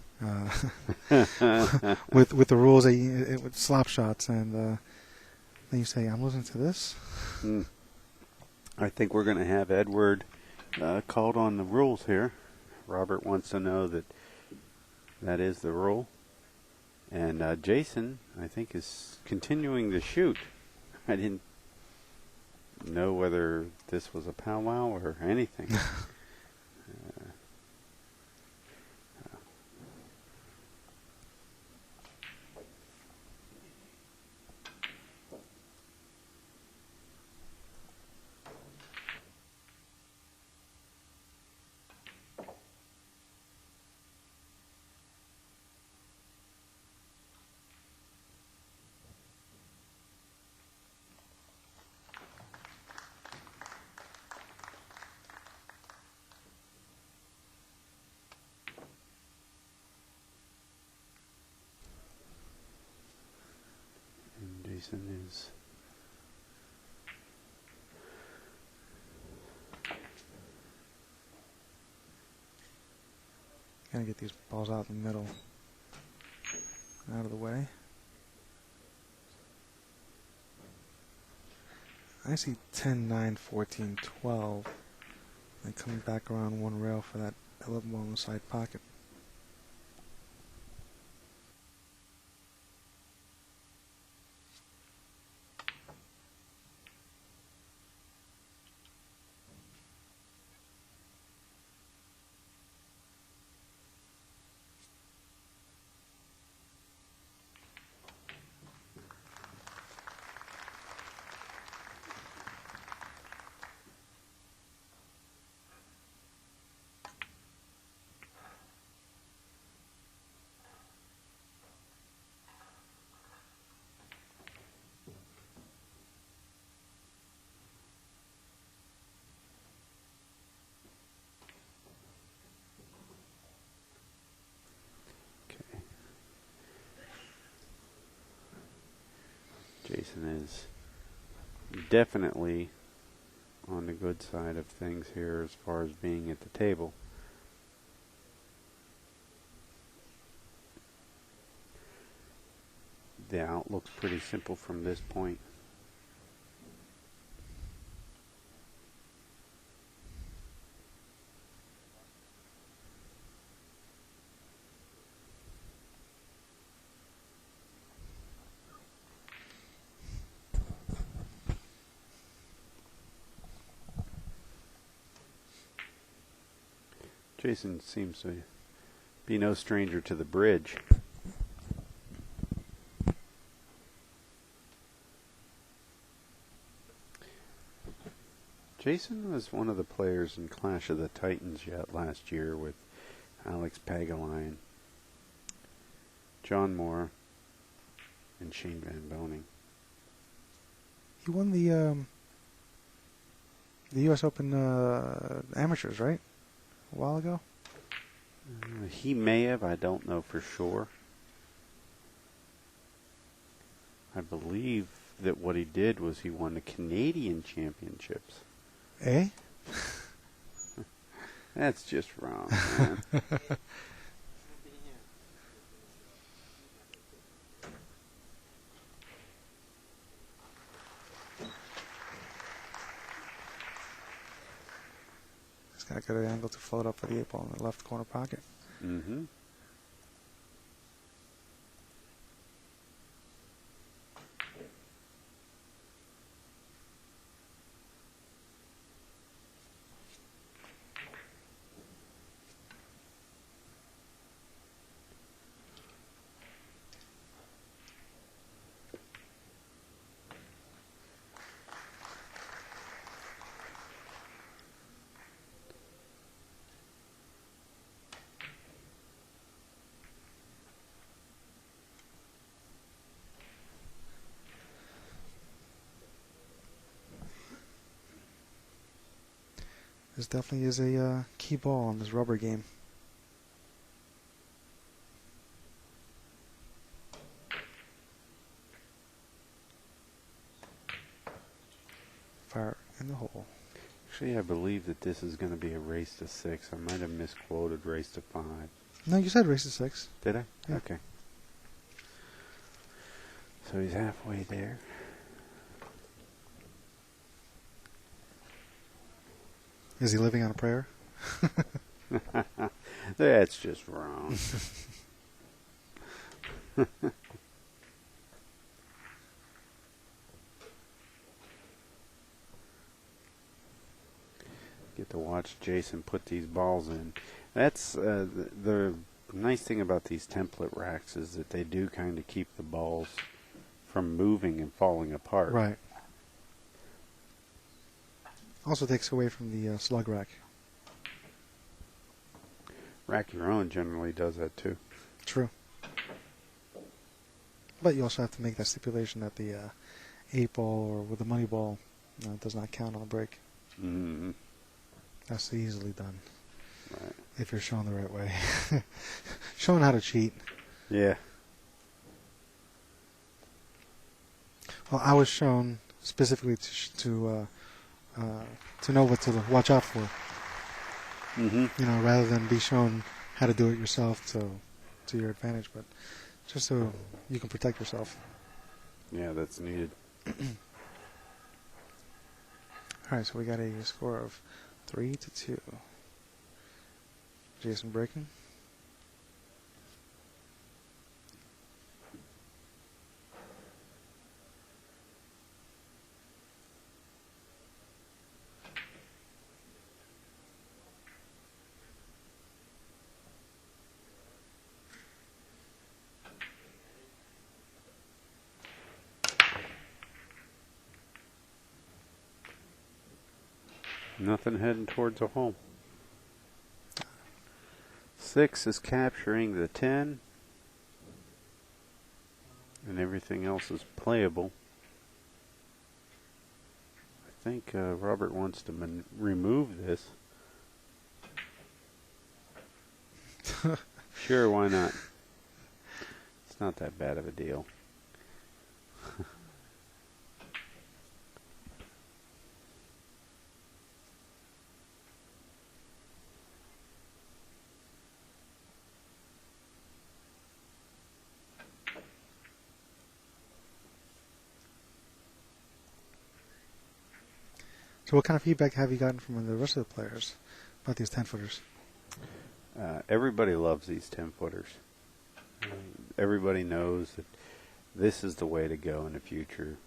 with the rules with slop shots, and then you say, I'm losing to this? I think we're going to have Edward called on the rules here. Robert wants to know that is the rule. And Jason, I think, is continuing to shoot. I didn't know whether this was a powwow or anything. Jason is Gotta get these balls out in the middle, out of the way. I see 10, 9, 14, 12. And coming back around one rail for that 11 ball in the side pocket. Jason is definitely on the good side of things here as far as being at the table. The out looks pretty simple from this point. Jason seems to be no stranger to the bridge. Jason was one of the players in Clash of the Titans yet last year with Alex Pagaline, John Moore, and Shane Van Boning. He won the U.S. Open amateurs, right? A while ago? He may have. I don't know for sure. I believe that what he did was he won the Canadian championships. Eh? That's just wrong, man. He's got a good angle to float up for the 8 ball in the left corner pocket. Mm-hmm. This definitely is a key ball in this rubber game. Fire in the hole. Actually, I believe that this is going to be a race to 6. I might have misquoted race to 5. No, you said race to 6. Did I? Yeah. Okay. So he's halfway there. Is he living on a prayer? That's just wrong. Get to watch Jason put these balls in. That's the nice thing about these template racks is that they do kind of keep the balls from moving and falling apart. Right. Also takes away from the slug rack. Rack Your Own generally does that too. True. But you also have to make that stipulation that the 8-ball or with the money ball does not count on a break. Mm-hmm. That's easily done. Right. If you're shown the right way. Showing how to cheat. Yeah. Well, I was shown specifically to know what to watch out for. Mm-hmm. You know, rather than be shown how to do it yourself to your advantage, but just so you can protect yourself. Yeah, that's needed. All right, so we got a score of 3-2. Jason breaking. Nothing heading towards a hole. 6 is capturing the 10. And everything else is playable. I think Robert wants to remove this. Sure, why not? It's not that bad of a deal. So what kind of feedback have you gotten from the rest of the players about these 10-footers? Everybody loves these 10-footers. Everybody knows that this is the way to go in the future.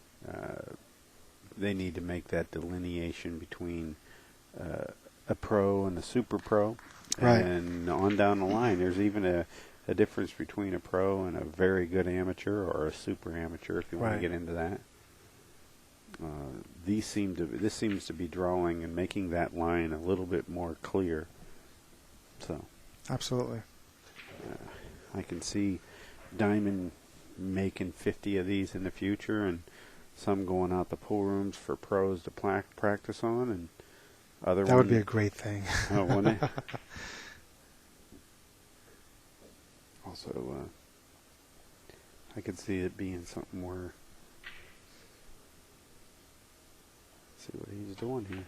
They need to make that delineation between a pro and a super pro. Right. And on down the line, there's even a difference between a pro and a very good amateur or a super amateur, if you want Right. to get into that. This seems to be drawing and making that line a little bit more clear. So Absolutely. I can see Diamond making 50 of these in the future, and some going out the pool rooms for pros to practice on, and other That would be a one- great thing. Oh, wouldn't it? Also, I could see it being something where. Let's see what he's doing here.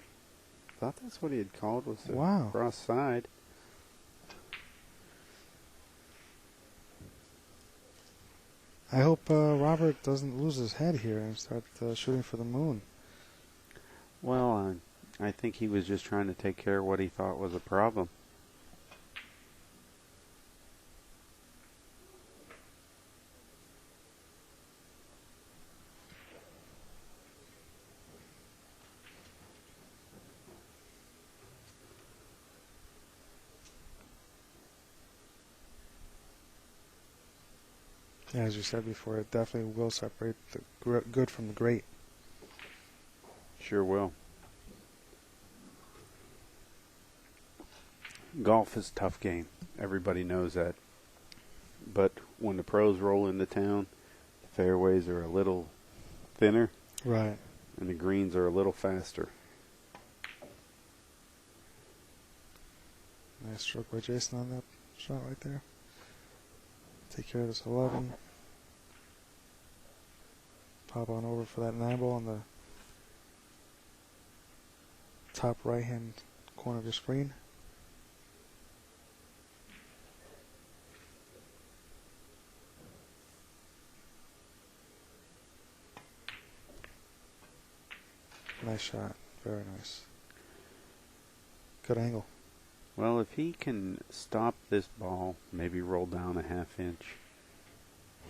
I thought that's what he had called was the Wow. cross side. I hope Robert doesn't lose his head here and start shooting for the moon. Well, I think he was just trying to take care of what he thought was a problem. Yeah, as you said before, it definitely will separate the good from the great. Sure will. Golf is a tough game. Everybody knows that. But when the pros roll into town, the fairways are a little thinner Right. and the greens are a little faster. Nice stroke by Jason on that shot right there. Take care of this 11. Pop on over for that 9 ball on the top right-hand corner of your screen. Nice shot. Very nice. Good angle. Well, if he can stop this ball, maybe roll down a half inch,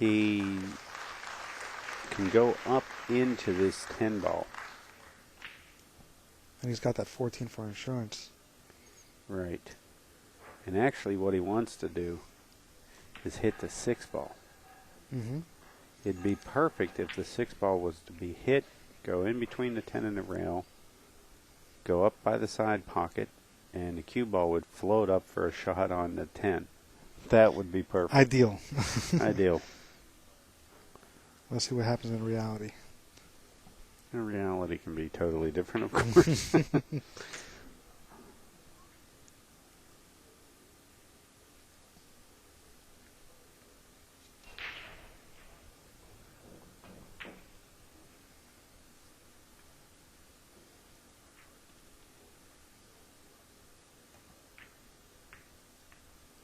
he can go up into this 10 ball. And he's got that 14 for insurance. Right. And actually what he wants to do is hit the 6 ball. Mm-hmm. It'd be perfect if the 6 ball was to be hit, go in between the 10 and the rail, go up by the side pocket, and the cue ball would float up for a shot on the 10. That would be perfect. Ideal. Ideal. Let's see what happens in reality. And reality can be totally different, of course.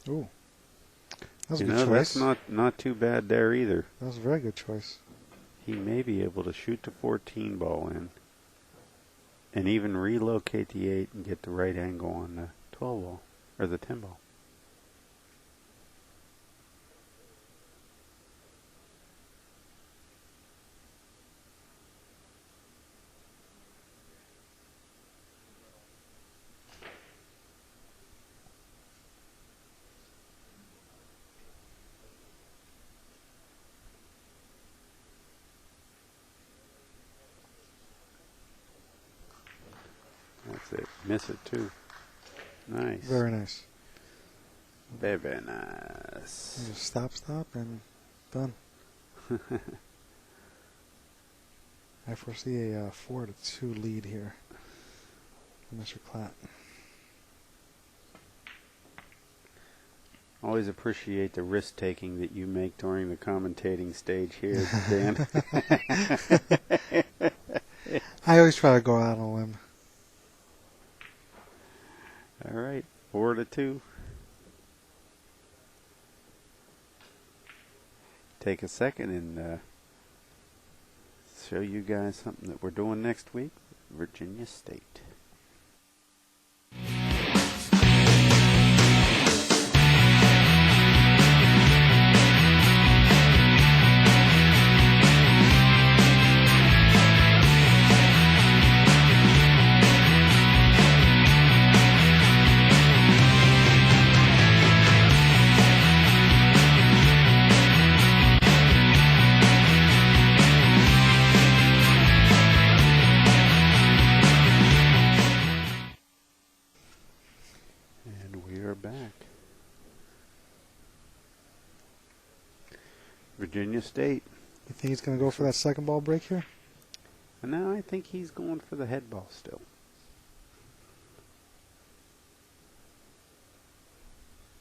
Ooh. That was a You good know, choice. that's not too bad there either. That was a very good choice. He may be able to shoot the 14 ball in and even relocate the 8 and get the right angle on the 12 ball, or the 10 ball. That's it. Miss it too. Nice. Very nice. Very nice. Just stop, and done. I foresee a 4-2 lead here for Mr. Klatt. Always appreciate the risk taking that you make during the commentating stage here, Dan. I always try to go out on a limb. All right, 4-2. Take a second and show you guys something that we're doing next week, Virginia State. Back. Virginia State. You think he's going to go for that second ball break here? And now I think he's going for the head ball still.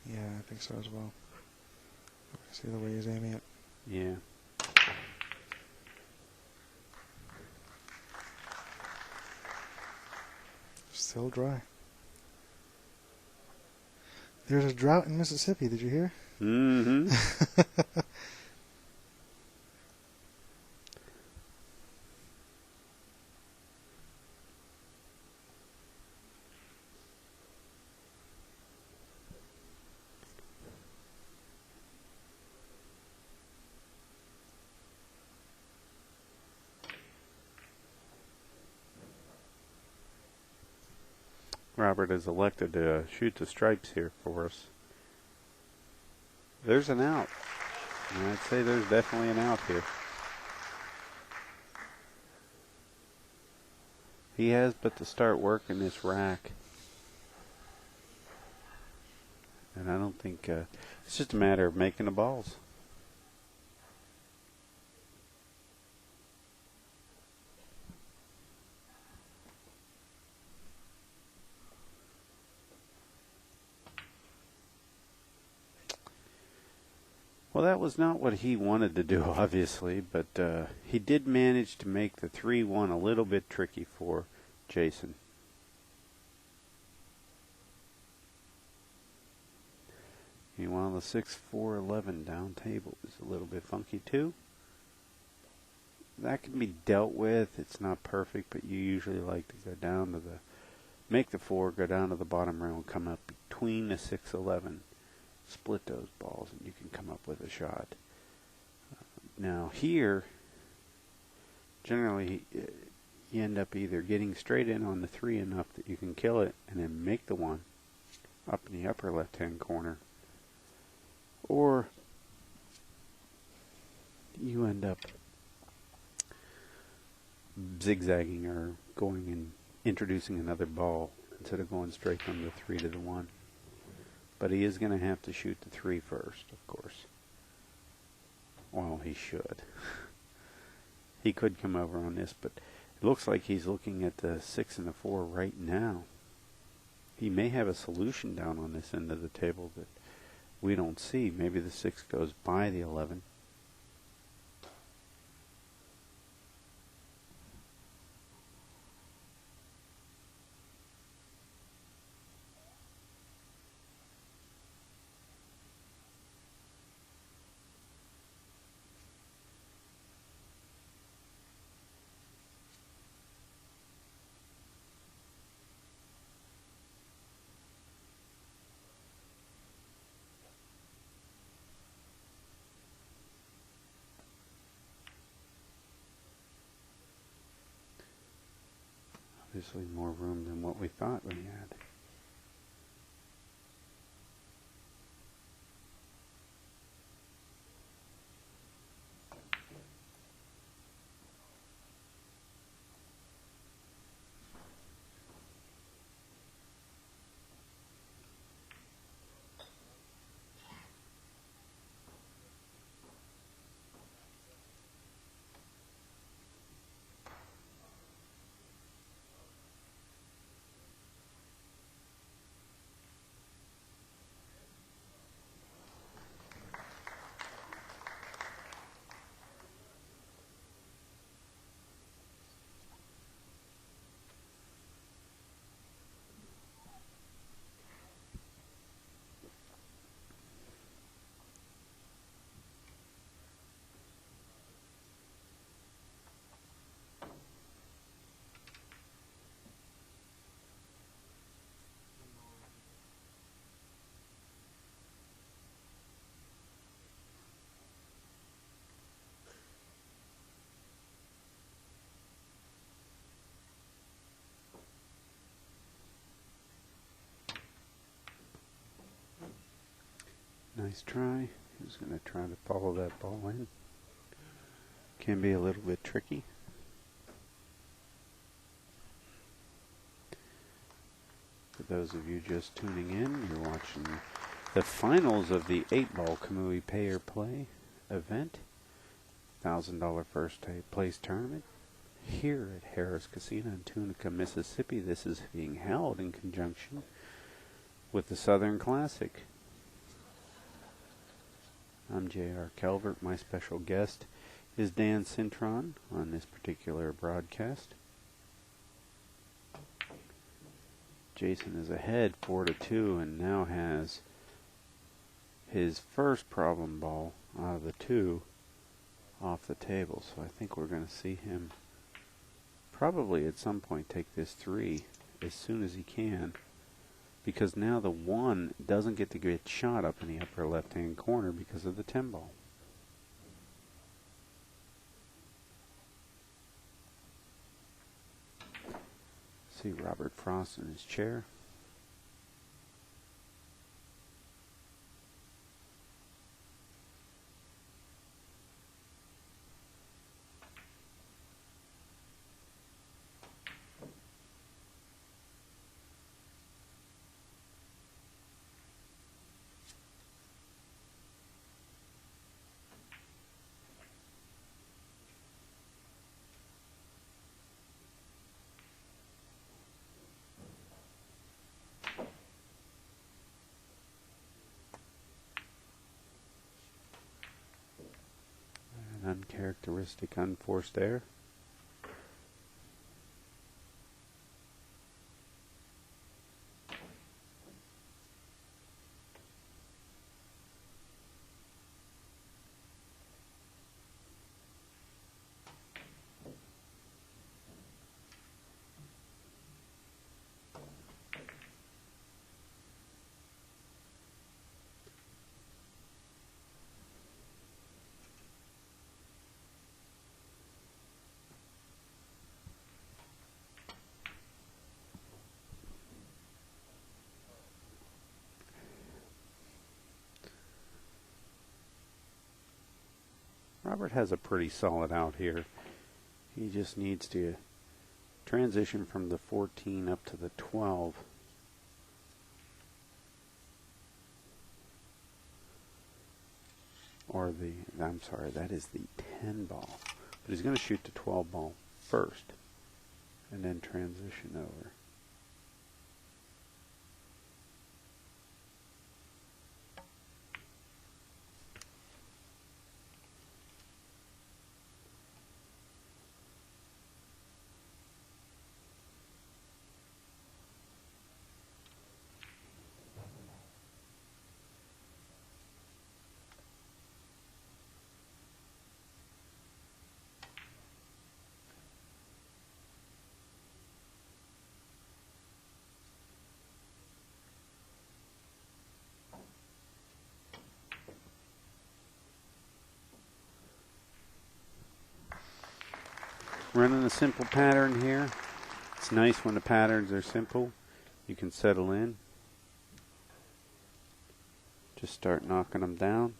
Yeah, I think so as well. See the way he's aiming it. Yeah. Still dry. There's a drought in Mississippi. Did you hear? Mm-hmm. Robert has elected to shoot the stripes here for us. There's an out. And I'd say there's definitely an out here. He has but to start working this rack. And I don't think it's just a matter of making the balls. Well, that was not what he wanted to do, obviously, but he did manage to make the 3-1 a little bit tricky for Jason. Meanwhile, the 6-4-11 down table is a little bit funky too. That can be dealt with. It's not perfect, but you usually like to go down to make the 4, go down to the bottom rail and come up between the 6-11. Split those balls and you can come up with a shot. Now here, generally, you end up either getting straight in on the 3 enough that you can kill it and then make the 1 up in the upper left-hand corner, or you end up zigzagging or going and introducing another ball instead of going straight from the 3 to the 1. But he is going to have to shoot the 3 first, of course. Well, he should. He could come over on this, but it looks like he's looking at the 6 and the 4 right now. He may have a solution down on this end of the table that we don't see. Maybe the 6 goes by the 11. Obviously more room than what we thought we had. Nice try. He's going to try to follow that ball in. Can be a little bit tricky. For those of you just tuning in, you're watching the finals of the 8-ball Kamui Pay or Play event. $1,000 first place tournament here at Harrah's Casino in Tunica, Mississippi. This is being held in conjunction with the Southern Classic. I'm J.R. Calvert. My special guest is Dan Cintron on this particular broadcast. Jason is ahead 4-2 and now has his first problem ball out of the 2 off the table. So I think we're going to see him probably at some point take this 3 as soon as he can, because now the 1 doesn't get to get shot up in the upper left-hand corner because of the 10 ball. See Robert Frost in his chair. Uncharacteristic unforced error. Robert has a pretty solid out here. He just needs to transition from the 14 up to the 12. Or I'm sorry, that is the 10 ball. But he's going to shoot the 12 ball first and then transition over. Running a simple pattern here. It's nice when the patterns are simple. You can settle in. Just start knocking them down.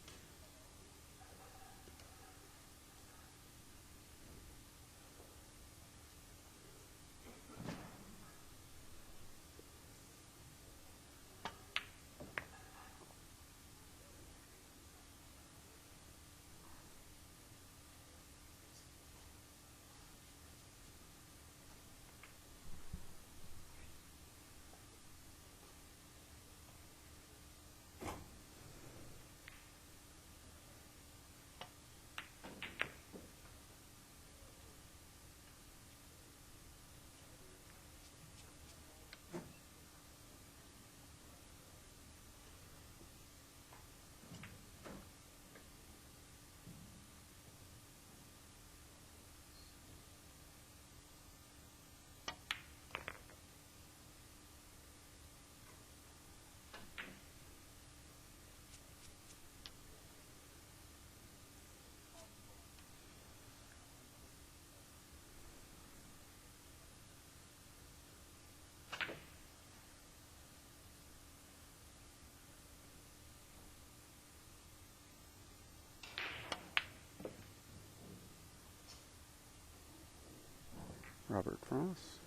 Robert Frost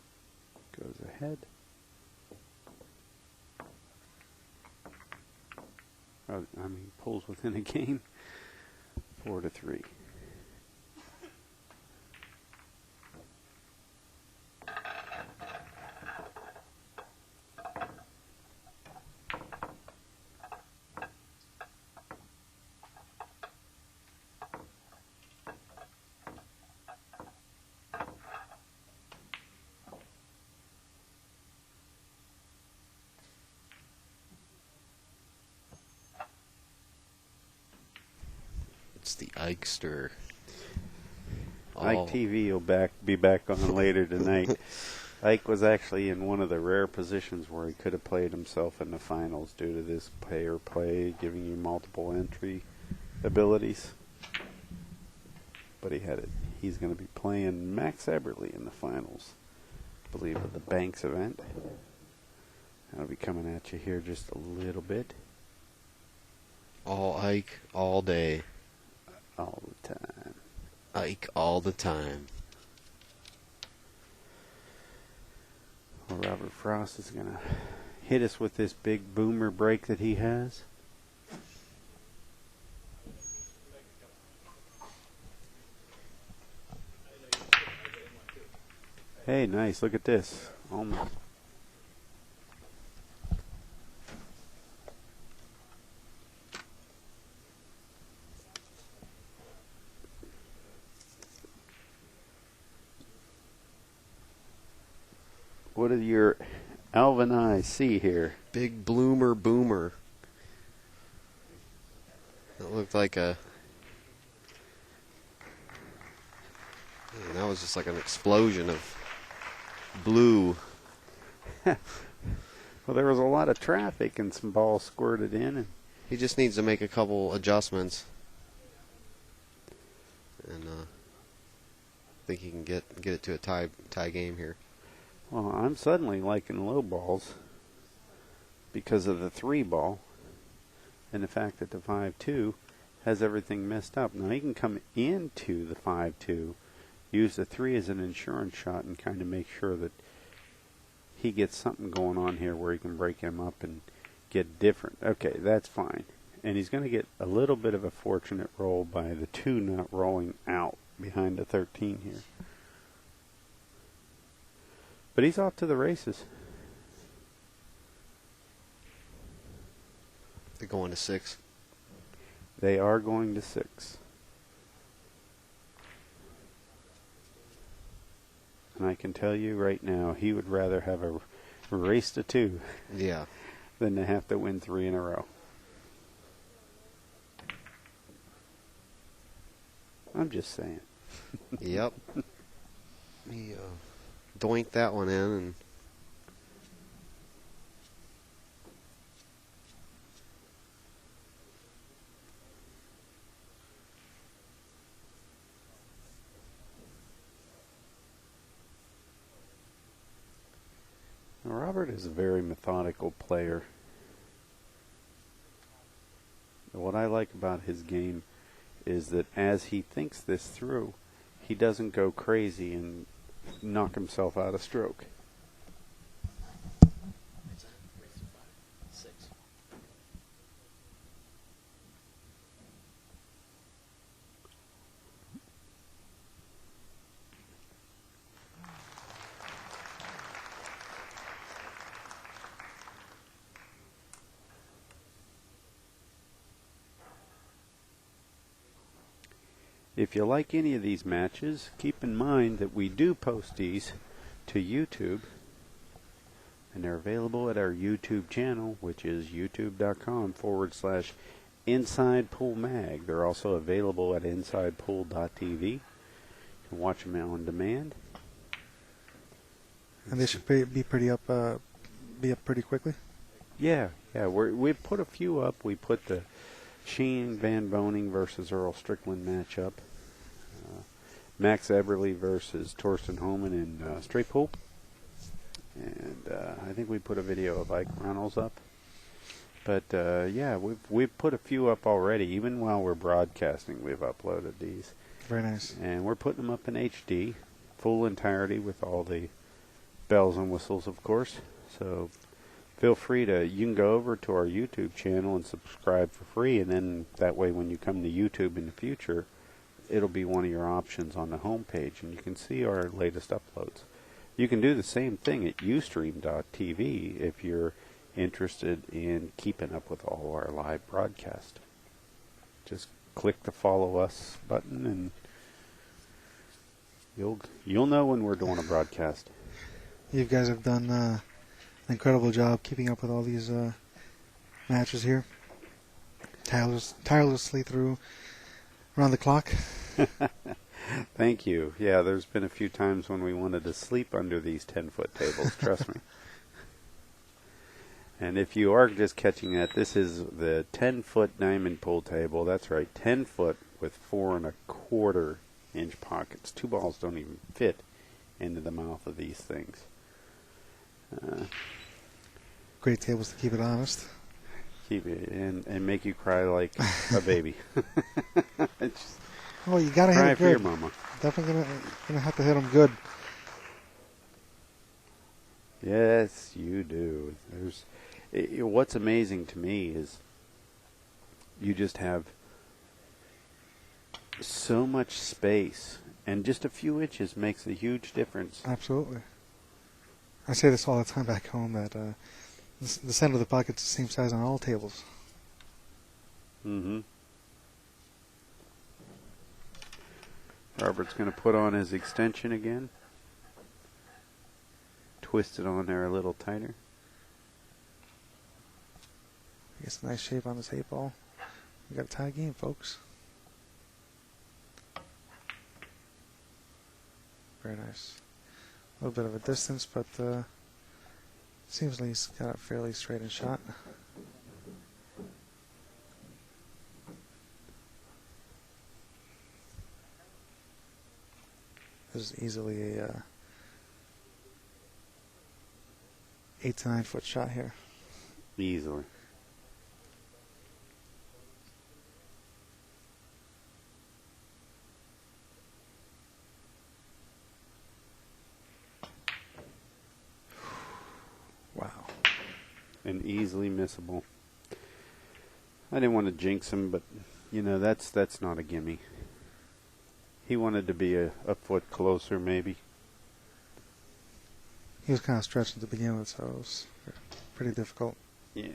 goes ahead. Pulls within a game. 4-3. It's the Ikester. Ike TV will be back on later tonight. Ike was actually in one of the rare positions where he could have played himself in the finals due to this pair play, giving you multiple entry abilities. But he had it. He's going to be playing Max Eberly in the finals, I believe, of the Banks event. I'll be coming at you here just a little bit. All Ike, all day. All the time. Ike all the time. Well, Robert Frost is going to hit us with this big boomer break that he has. Hey, nice. Look at this. Almost. What do your Alvin eyes see here? Big bloomer boomer. That looked like a... Man, that was just like an explosion of blue. Well, there was a lot of traffic and some balls squirted in. And He just needs to make a couple adjustments. And I think he can get it to a tie game here. well, I'm suddenly liking low balls because of the 3 ball and the fact that the 5-2 has everything messed up. Now he can come into the 5-2, use the 3 as an insurance shot, and kind of make sure that he gets something going on here where he can break him up and get different. Okay, that's fine. And he's going to get a little bit of a fortunate roll by the 2 not rolling out behind the 13 here. But he's off to the races. They're going to 6. They are going to 6. And I can tell you right now, he would rather have a race to 2 Yeah. than to have to win 3 in a row. I'm just saying. Yep. He doinked that one in, and Now, Robert is a very methodical player. What I like about his game is that as he thinks this through, he doesn't go crazy and knock himself out of stroke. If you like any of these matches, keep in mind that we do post these to YouTube, and they're available at our YouTube channel, which is youtube.com/InsidePoolMag. They're also available at InsidePool.tv. You can watch them on demand. And they should be pretty up, pretty quickly. Yeah. We put a few up. We put the Shane Van Boning versus Earl Strickland matchup. Max Eberly versus Torsten Homan in straight pool. And I think we put a video of Ike Reynolds up. But yeah, we've put a few up already. Even while we're broadcasting, we've uploaded these. Very nice. And we're putting them up in HD, full entirety with all the bells and whistles, of course. So feel free you can go over to our YouTube channel and subscribe for free, and then that way when you come to YouTube in the future, it'll be one of your options on the home page, and you can see our latest uploads. You can do the same thing at ustream.tv if you're interested in keeping up with all our live broadcast. Just click the follow us button, and you'll know when we're doing a broadcast. You guys have done an incredible job keeping up with all these matches here. Tirelessly through around the clock. Thank you. Yeah, there's been a few times when we wanted to sleep under these 10-foot tables, trust me. And if you are just catching that, this is the 10-foot diamond pool table. That's right, 10 foot with 4 1/4 inch pockets. 2 balls don't even fit into the mouth of these things. Great tables to keep it honest. Keep it and make you cry like a baby. Just Oh, you gotta hit cry it for your good. mama. Definitely gonna have to hit them good. Yes, you do. What's amazing to me is you just have so much space, and just a few inches makes a huge difference. Absolutely. I say this all the time back home that the center of the pocket's the same size on all tables. Mm-hmm. Robert's going to put on his extension again. Twist it on there a little tighter. Gets a nice shape on this 8-ball. We got a tie game, folks. Very nice. A little bit of a distance, but seems like he's got a fairly straight shot. This is easily a 8 to 9 foot shot here. Easily. and easily missable. I didn't want to jinx him, but that's not a gimme. He wanted to be a foot closer, maybe. He was kind of stretched at the beginning, so it was pretty difficult. Yeah.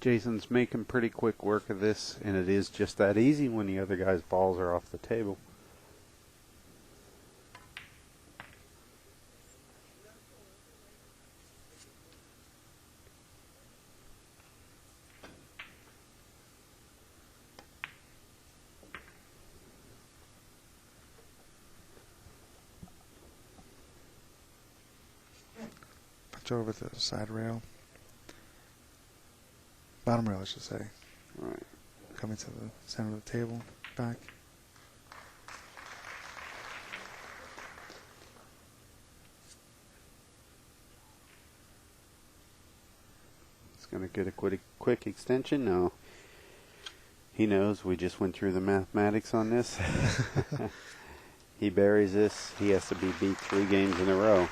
Jason's making pretty quick work of this, and it is just that easy when the other guy's balls are off the table. Punch over the side rail. Bottom rail, I should say. Right. Coming to the center of the table, back. It's going to get a quick extension. No. He knows we just went through the mathematics on this. He buries this. He has to be beat 3 games in a row.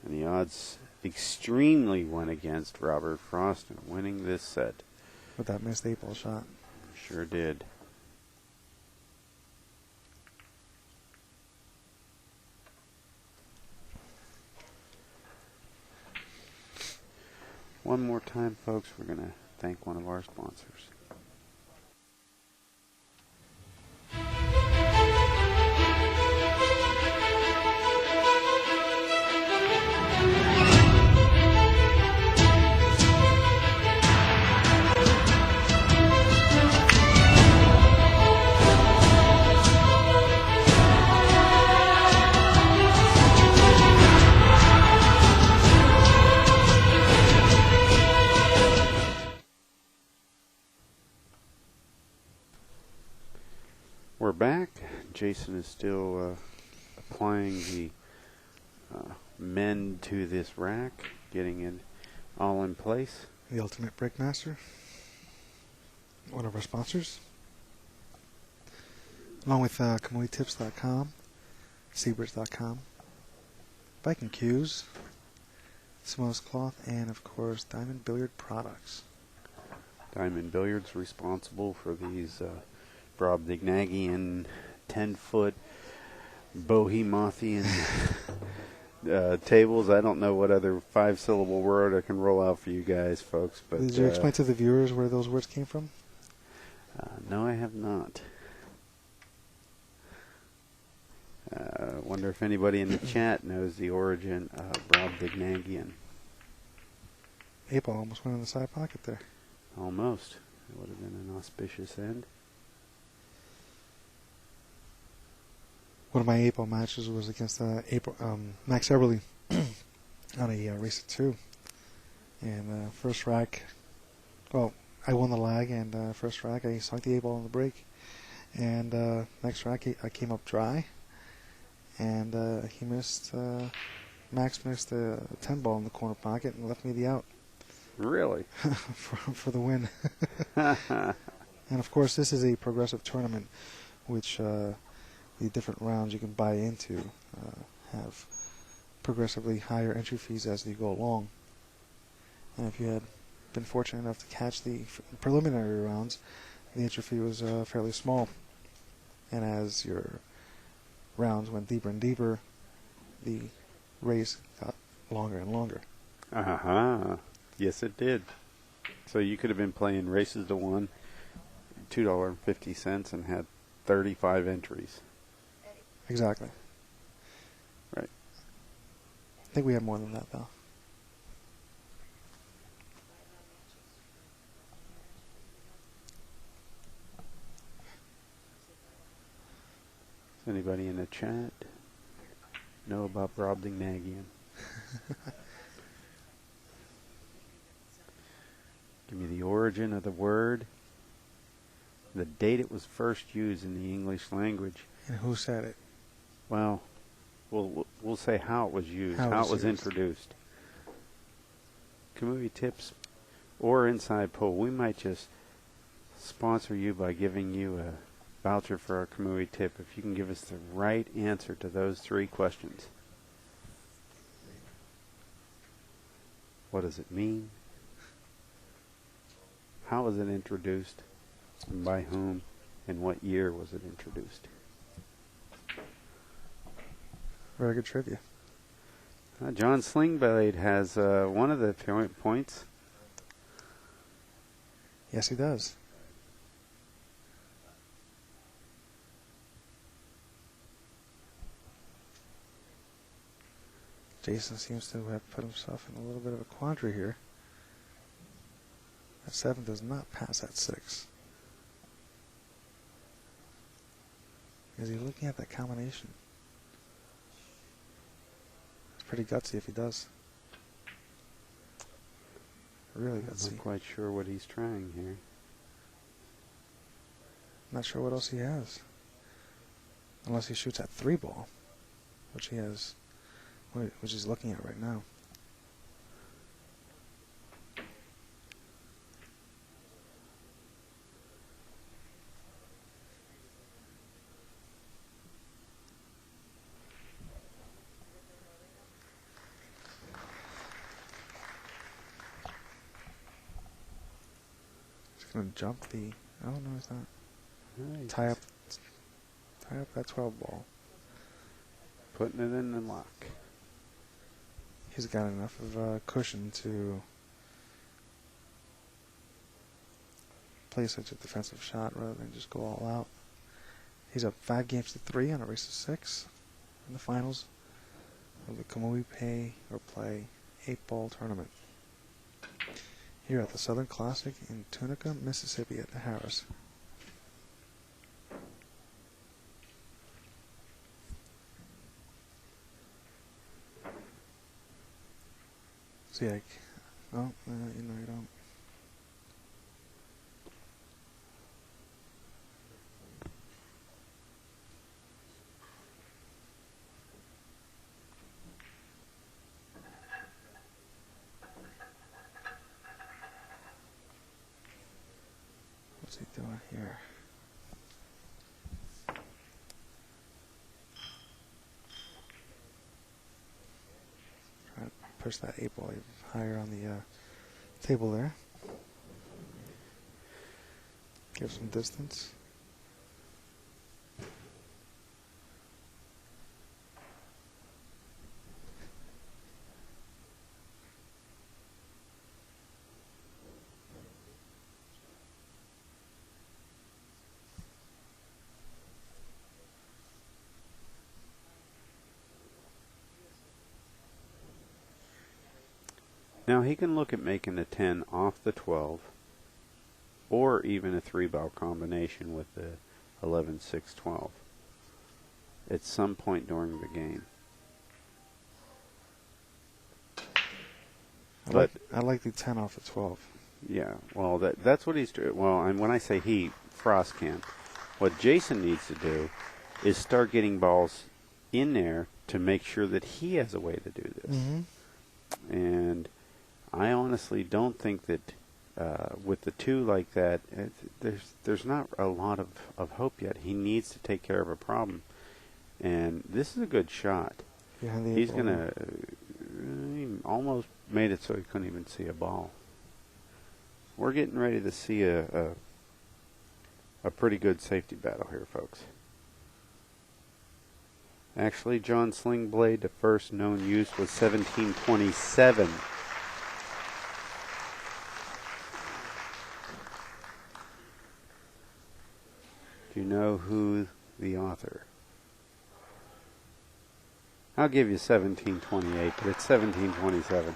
And the odds extremely went against Robert Frost in winning this set. With that missed 8-ball shot. Sure did. One more time, folks, we're going to thank one of our sponsors. We're back. Jason is still applying the mend to this rack, getting it all in place. The Ultimate Breakmaster, one of our sponsors, along with KamuiTips.com, Seabirds.com, Viking Cues, Simo's Cloth, and of course Diamond Billiard Products. Diamond Billiards responsible for these Brobdingnagian 10-foot Bohemothian tables. I don't know what other 5-syllable word I can roll out for you guys, folks. But did you explain to the viewers where those words came from? No, I have not. Wonder if anybody in the chat knows the origin of Brobdingnagian. 8-ball almost went in the side pocket there. Almost. It would have been an auspicious end. One of my 8-ball matches was against Max Eberly on a race of 2. And first rack, well, I won the lag, and first rack I sunk the 8-ball in the break. And next rack I came up dry, and he missed, Max missed a 10-ball in the corner pocket and left me the out. Really? for the win. And of course this is a progressive tournament, which the different rounds you can buy into have progressively higher entry fees as you go along. And if you had been fortunate enough to catch the preliminary rounds, the entry fee was fairly small. And as your rounds went deeper and deeper, the race got longer and longer. Uh-huh. Yes, it did. So you could have been playing races to one, $2.50, and had 35 entries. Exactly. Right. I think we had more than that, though. Does anybody in the chat know about Brobdingnagian? Give me the origin of the word, the date it was first used in the English language. And who said it? Well, We'll say how it was used, how it was introduced. Kamui tips or inside pool. We might just sponsor you by giving you a voucher for our Kamui tip if you can give us the right answer to those 3 questions. What does it mean? How was it introduced? And by whom? And what year was it introduced? Very good trivia. John Slingblade has one of the points. Yes, he does. Jason seems to have put himself in a little bit of a quandary here. That 7 does not pass that 6. Is he looking at that combination? It's pretty gutsy if he does. Really gutsy. I'm not quite sure what he's trying here. Not sure what else he has. Unless he shoots that 3 ball, which he has, which he's looking at right now. He's going to jump the... Oh, no, he's not. Nice. Tie up that 12 ball. Putting it in the lock. He's got enough of a cushion to play such a defensive shot rather than just go all out. He's up 5-3 on a race to 6 in the finals of the Kamui Pay or Play 8-ball tournament here at the Southern Classic in Tunica, Mississippi at the Harrah. See, you know, you don't. What's he doing here? Trying to push that 8-ball even higher on the table there. Give some distance. Now he can look at making a 10 off the 12, or even a 3-ball combination with the 11, 6, 12 at some point during the game. I like the 10 off the 12. Yeah, well, that's what he's doing. Well, and when I say he, Frost can. What Jason needs to do is start getting balls in there to make sure that he has a way to do this. Mm-hmm. And I honestly don't think that with the 2 like that, there's not a lot of hope yet. He needs to take care of a problem. And this is a good shot. He's going to... he almost made it so he couldn't even see a ball. We're getting ready to see a pretty good safety battle here, folks. Actually, John Slingblade, the first known use was 1727. Do you know who the author? I'll give you 1728, but it's 1727.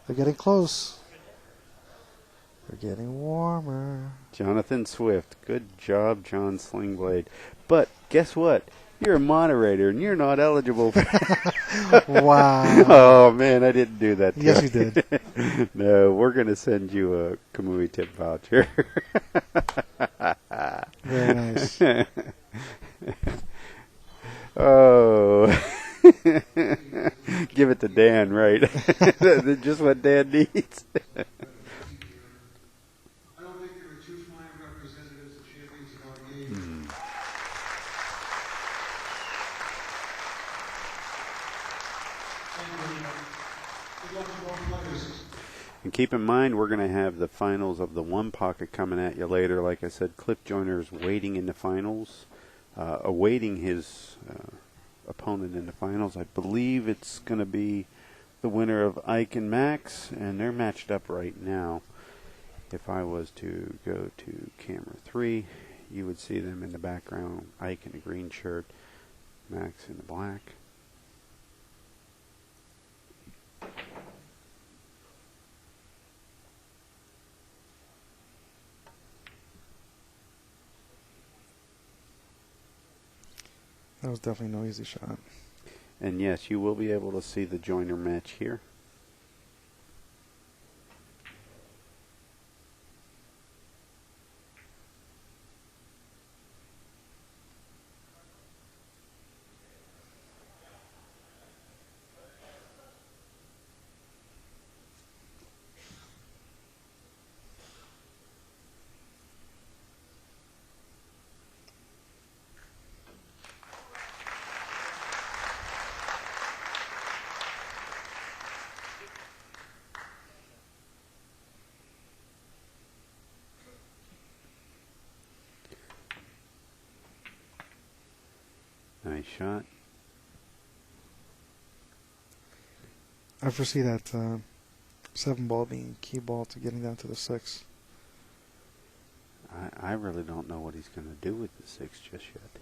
They're getting close. They're getting warmer. Jonathan Swift. Good job, John Slingblade. But guess what? You're a moderator, and you're not eligible for... Wow. Oh, man, I didn't do that. Yes, you did. No, we're going to send you a Kamui tip voucher. Very nice. Oh. Give it to Dan, right? Just what Dan needs. I don't think there are two finer representatives and champions of our game. And good luck to both players. And keep in mind, we're going to have the finals of the one pocket coming at you later. Like I said, Cliff Joyner's waiting in the finals, awaiting his opponent in the finals. I believe it's going to be the winner of Ike and Max, and they're matched up right now. If I was to go to camera 3, you would see them in the background. Ike in the green shirt, Max in the black. That was definitely no easy shot. And yes, you will be able to see the Joyner match here. Nice shot. I foresee that 7 ball being key ball to getting down to the 6. I really don't know what he's going to do with the 6 just yet.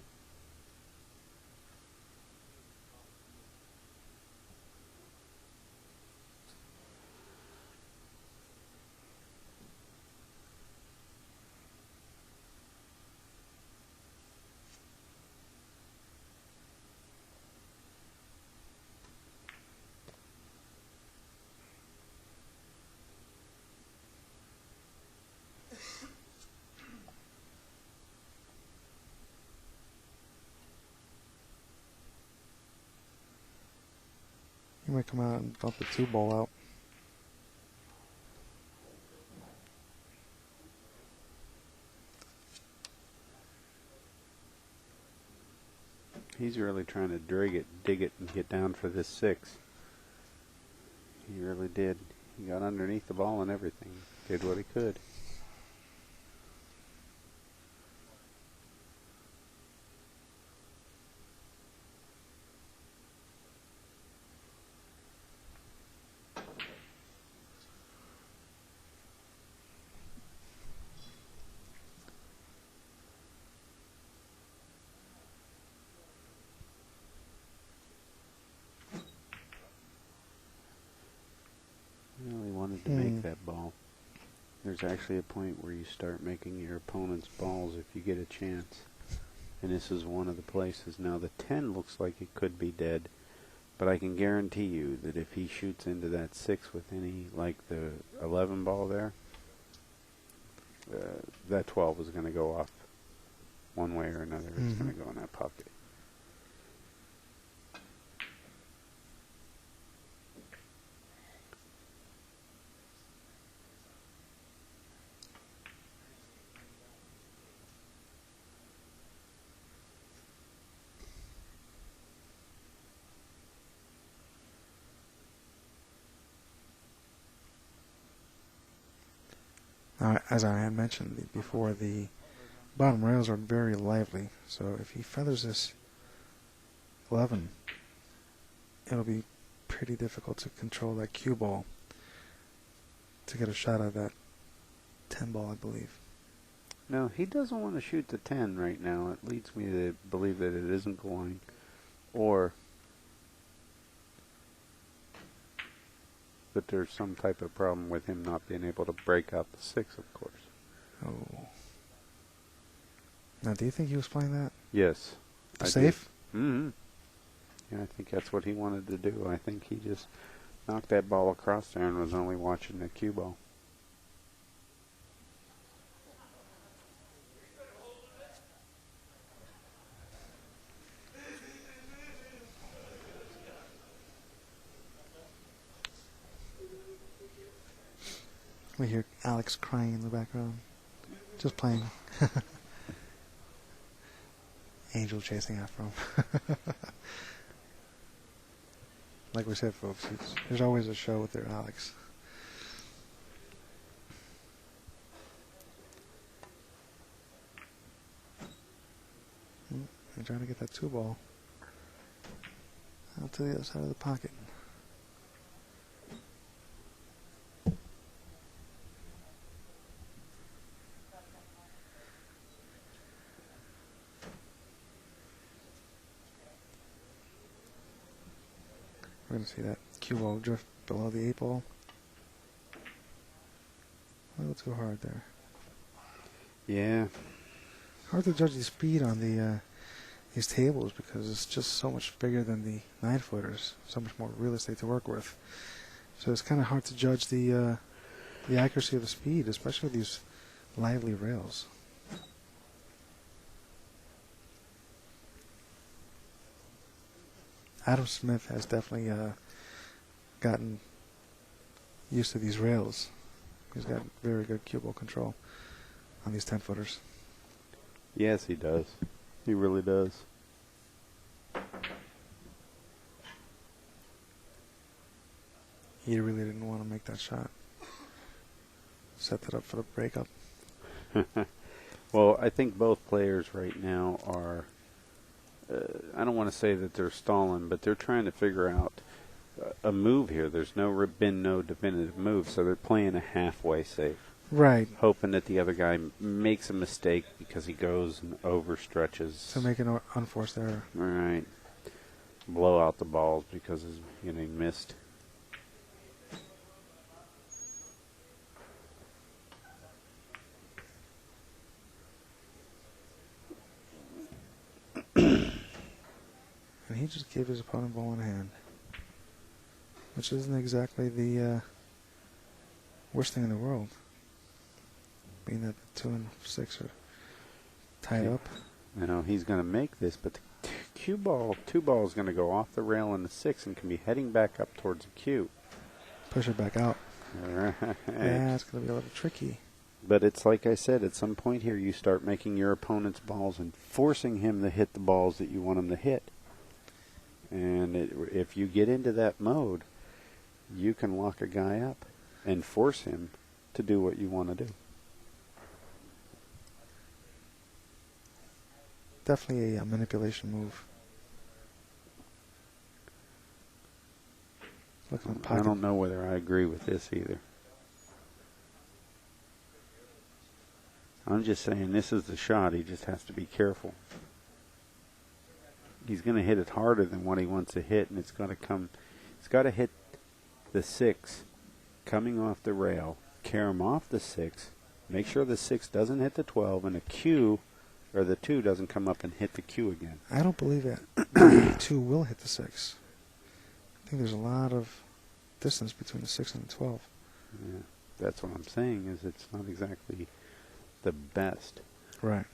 He might come out and bump the 2 ball out. He's really trying to dig it, and get down for this 6. He really did. He got underneath the ball and everything. Did what he could. Really wanted to make that ball. There's actually a point where you start making your opponent's balls if you get a chance. And this is one of the places. Now the 10 looks like it could be dead, but I can guarantee you that if he shoots into that 6 with any, like the 11 ball there, that 12 is going to go off one way or another. It's going to go in that pocket. As I had mentioned before, the bottom rails are very lively, so if he feathers this 11, it'll be pretty difficult to control that cue ball to get a shot at that 10 ball, I believe. No, he doesn't want to shoot the 10 right now. It leads me to believe that it isn't going, or that there's some type of problem with him not being able to break out the 6, of course. Oh. Now, do you think he was playing that? Yes. The safe? Mm-hmm. Yeah, I think that's what he wanted to do. I think he just knocked that ball across there and was only watching the cue ball. We hear Alex crying in the background. Just playing. Angel chasing after him. Like we said, folks, there's always a show with their Alex. I'm trying to get that 2-ball out to the other side of the pocket. We're going to see that cue ball drift below the 8-ball. A little too hard there. Yeah. Hard to judge the speed on these tables because it's just so much bigger than the 9-footers. So much more real estate to work with. So it's kind of hard to judge the accuracy of the speed, especially with these lively rails. Adam Smith has definitely gotten used to these rails. He's got very good cue ball control on these 10-footers. Yes, he does. He really does. He really didn't want to make that shot. Set that up for the breakup. Well, I think both players right now are, I don't want to say that they're stalling, but they're trying to figure out a move here. There's been no definitive move, so they're playing a halfway safe. Right. Hoping that the other guy makes a mistake because he goes and overstretches. To make an unforced error. All right. Blow out the balls because he's getting missed. And he just gave his opponent ball in hand. Which isn't exactly the worst thing in the world. Being that the 2 and 6 are tied up. You know, he's going to make this, but the cue ball, 2-ball is going to go off the rail in the 6 and can be heading back up towards the cue. Push it back out. All right. Yeah, it's going to be a little tricky. But it's like I said, at some point here you start making your opponent's balls and forcing him to hit the balls that you want him to hit. And if you get into that mode, you can lock a guy up and force him to do what you want to do. Definitely a manipulation move. Look at the pocket. I don't know whether I agree with this either. I'm just saying this is the shot. He just has to be careful. He's going to hit it harder than what he wants to hit, and it's going to come. It's got to hit the 6 coming off the rail, carry him off the 6, make sure the 6 doesn't hit the 12, and a cue or the 2 doesn't come up and hit the cue again. I don't believe that the 2 will hit the 6. I think there's a lot of distance between the 6 and the 12. Yeah, that's what I'm saying, is it's not exactly the best. Right.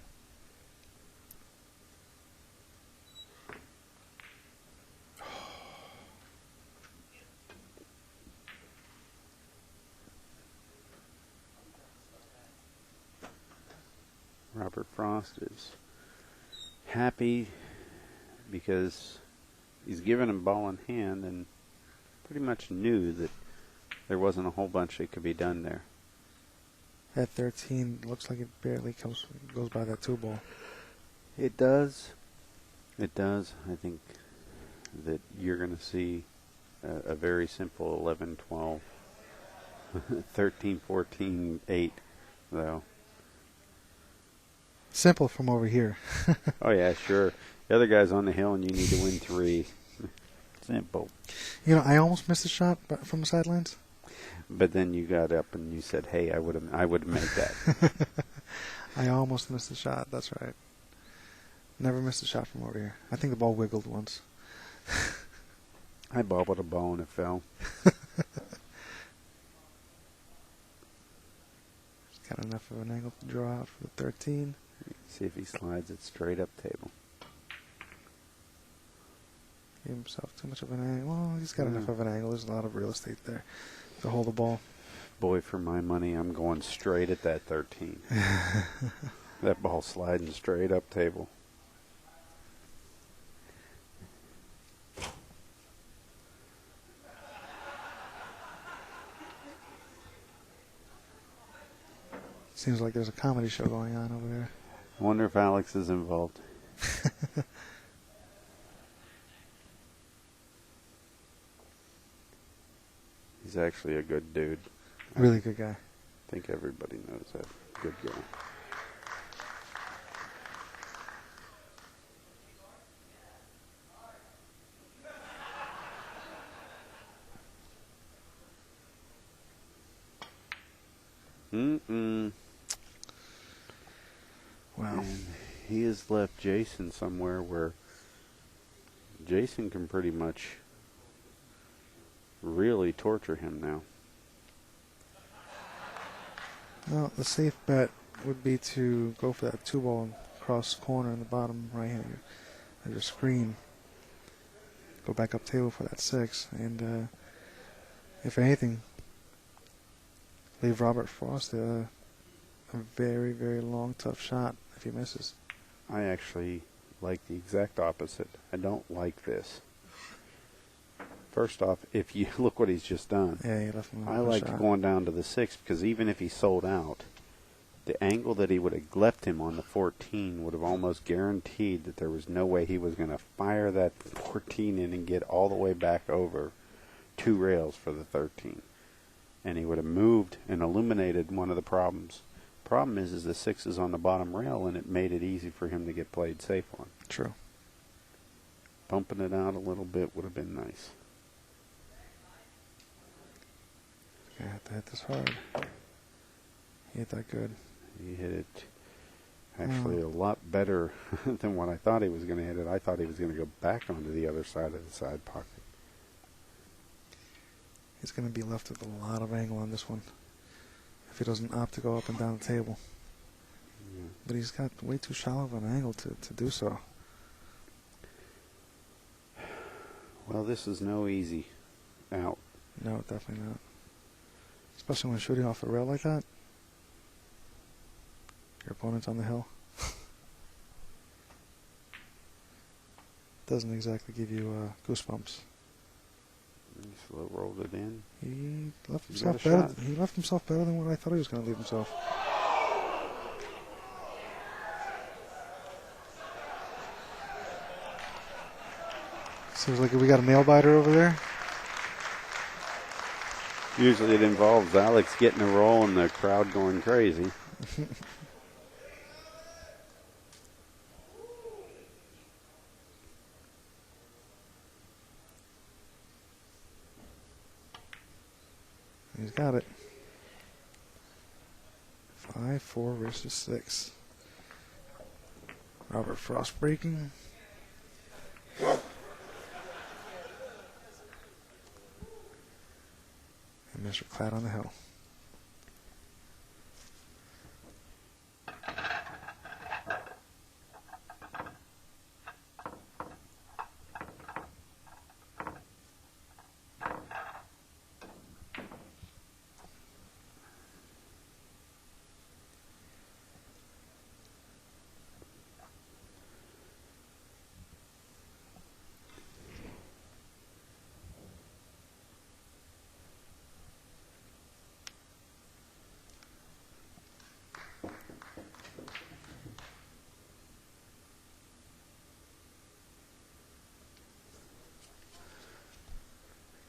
Robert Frost is happy because he's given him ball in hand and pretty much knew that there wasn't a whole bunch that could be done there. At 13, looks like it barely goes by that 2-ball. It does. It does. I think that you're going to see a very simple 11, 12, 13, 14, 8, though. Simple from over here. Oh, yeah, sure. The other guy's on the hill and you need to win 3. Simple. You know, I almost missed a shot from the sidelines. But then you got up and you said, hey, I would have made that. I almost missed a shot, that's right. Never missed a shot from over here. I think the ball wiggled once. I bobbled a ball and it fell. Got enough of an angle to draw out for the 13. See if he slides it straight up table. Gave himself too much of an angle. Well, he's got enough of an angle. There's a lot of real estate there to hold the ball. Boy, for my money, I'm going straight at that 13. That ball sliding straight up table. Seems like there's a comedy show going on over there. I wonder if Alex is involved. He's actually a good dude. Really good guy. I think everybody knows that. Good guy. Wow. And he has left Jason somewhere where Jason can pretty much really torture him now. Well, the safe bet would be to go for that 2-ball cross corner in the bottom right hand of your screen. Go back up table for that 6, and if anything, leave Robert Frost a very, very long, tough shot if he misses. I actually like the exact opposite. I don't like this. First off, if you look what he's just done. Yeah, he left him I a like shot. going down to the 6 because even if he sold out, the angle that he would have left him on the 14 would have almost guaranteed that there was no way he was going to fire that 14 in and get all the way back over 2 rails for the 13. And he would have moved and illuminated one of the problems. Problem is the 6 is on the bottom rail, and it made it easy for him to get played safe on. True. Bumping it out a little bit would have been nice. I have to hit this hard. He hit that good. He hit it actually a lot better than what I thought he was going to hit it. I thought he was going to go back onto the other side of the side pocket. He's going to be left with a lot of angle on this one if he doesn't opt to go up and down the table. Yeah. But he's got way too shallow of an angle to do so. Well, this is no easy out. No, definitely not. Especially when shooting off a rail like that. Your opponent's on the hill. Doesn't exactly give you goosebumps. He slow rolled it in. He left He's got himself a better. shot. He left himself better than what I thought he was going to leave himself. Seems like we got a nail biter over there. Usually it involves Alex getting a roll and the crowd going crazy. He's got it. 5-4 versus 6. Robert Frost breaking. And Mr. Klatt on the hill.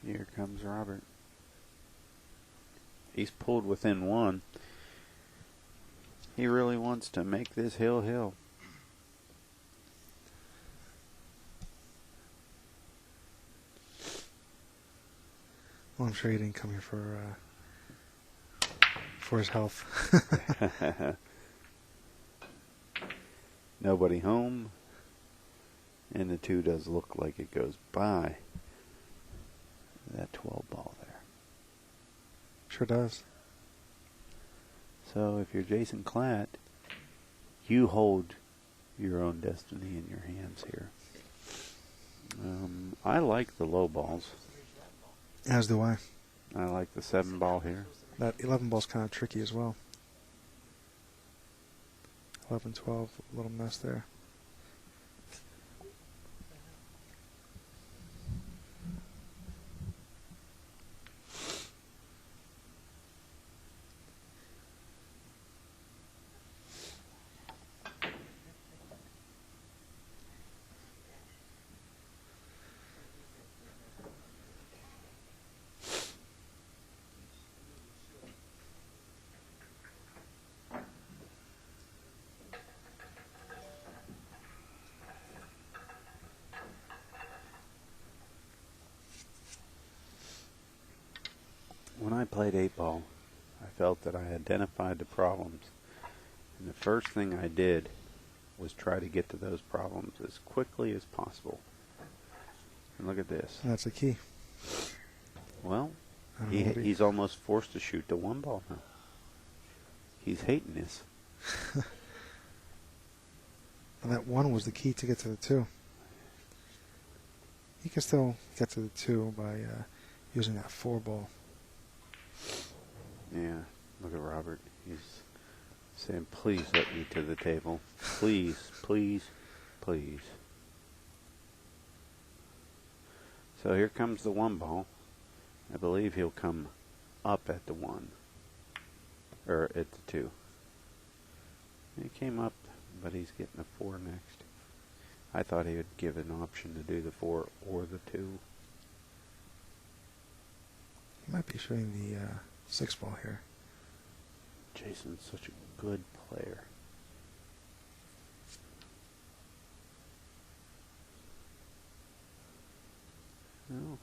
Here comes Robert. He's pulled within 1. He really wants to make this hill. Well, I'm sure he didn't come here for his health. Nobody home. And the 2 does look like it goes by that 12 ball there. Sure does. So if you're Jason Klatt, you hold your own destiny in your hands here. I like the low balls. As do I. I like the 7 ball here. That 11 ball's kind of tricky as well. 11, 12, a little mess there. When I played 8-ball, I felt that I identified the problems. And the first thing I did was try to get to those problems as quickly as possible. And look at this. That's the key. Well, I don't know what he's almost forced to shoot the 1 ball now. He's hating this. And that 1 was the key to get to the 2. He can still get to the 2 by using that 4 ball. Yeah, look at Robert. He's saying, please let me to the table. Please, please, please. So here comes the 1 ball. I believe he'll come up at the 1. Or at the 2. He came up, but he's getting a 4 next. I thought he would give an option to do the 4 or the 2. He might be shooting the 6 ball here. Jason's such a good player. No.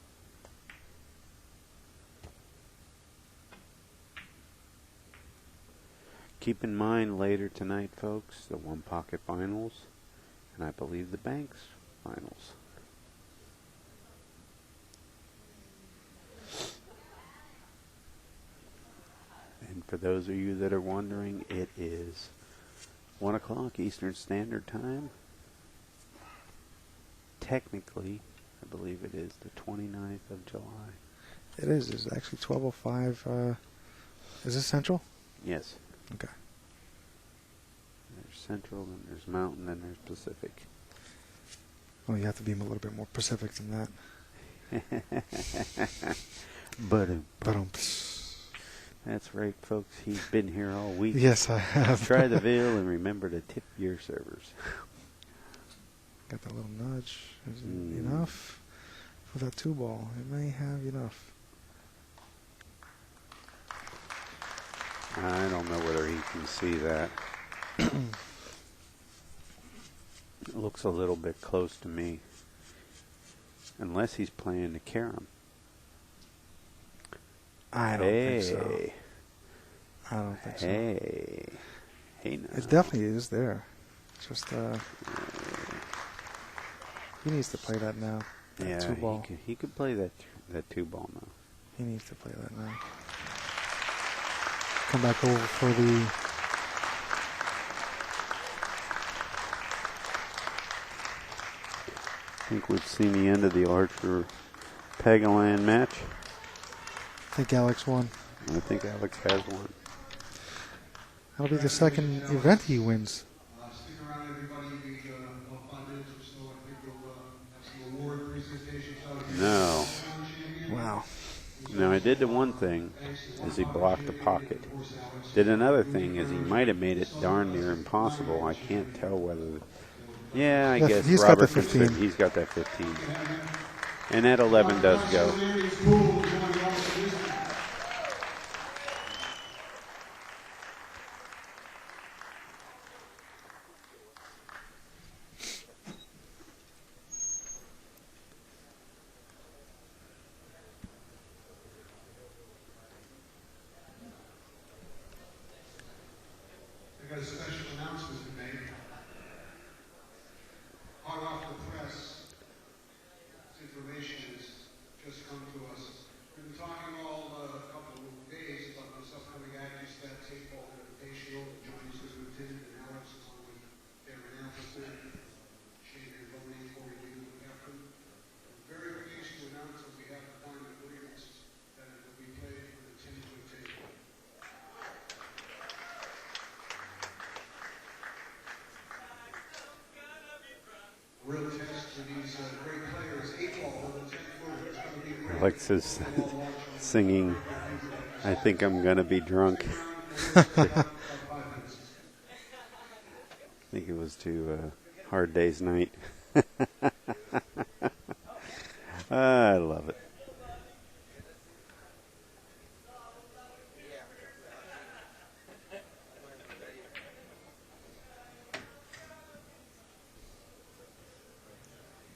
Keep in mind later tonight, folks, the 1 pocket finals, and I believe the Banks finals. And for those of you that are wondering, it is 1 o'clock Eastern Standard Time. Technically, I believe it is the 29th of July. It is. It's actually 12:05. Is this Central? Yes. Okay. There's Central, then there's Mountain, then there's Pacific. Well, you have to be a little bit more Pacific than that. But that's right, folks. He's been here all week. Yes, I have. Try the veal and remember to tip your servers. Got that little nudge. Is it enough for that 2 ball? It may have enough. I don't know whether he can see that. It looks a little bit close to me. Unless he's playing the carom. I don't think so. I don't think so. Hey now. It definitely is there. It's just he needs to play that now. That Yeah, 2 ball. he could play that 2 ball now. He needs to play that now. Come back over for the I think we've seen the end of the Archer Pegaland match. I think Alex won. I think Alex has won. That'll be the second event he wins. Stick around, everybody. We about 5 minutes or so. I think we'll have some award presentations out here. No. Wow. Now, I did the one thing is he blocked the pocket. Did another thing is he might have made it darn near impossible. I can't tell whether... Yeah, I guess he's got Robert the 15. He's got that 15. And that 11 does go. I got a special announcement to make. Hot off the press, this information has just come to us. Alex is singing, I think I'm going to be drunk. I think it was to Hard Day's Night. I love it.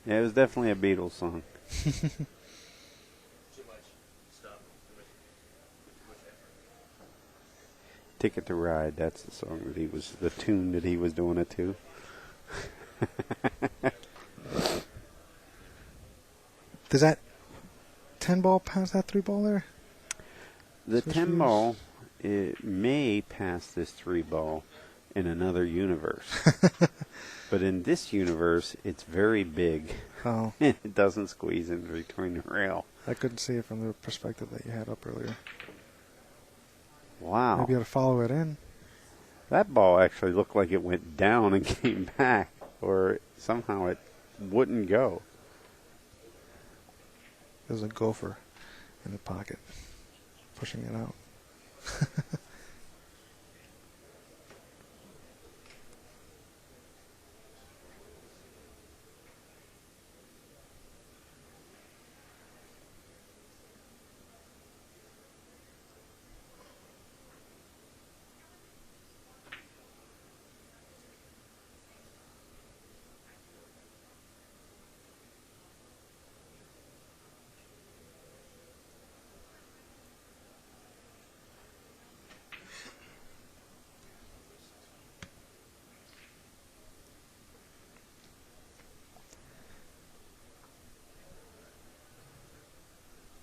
Yeah, it was definitely a Beatles song. Ticket to Ride, that's the song that the tune that he was doing it to. Does that 10 ball pass that 3 ball there? The 10 ball, it may pass this 3 ball in another universe. But in this universe, it's very big. Oh. It doesn't squeeze in between the rail. I couldn't see it from the perspective that you had up earlier. Wow. Maybe you ought to follow it in. That ball actually looked like it went down and came back, or somehow it wouldn't go. There's a gopher in the pocket, pushing it out.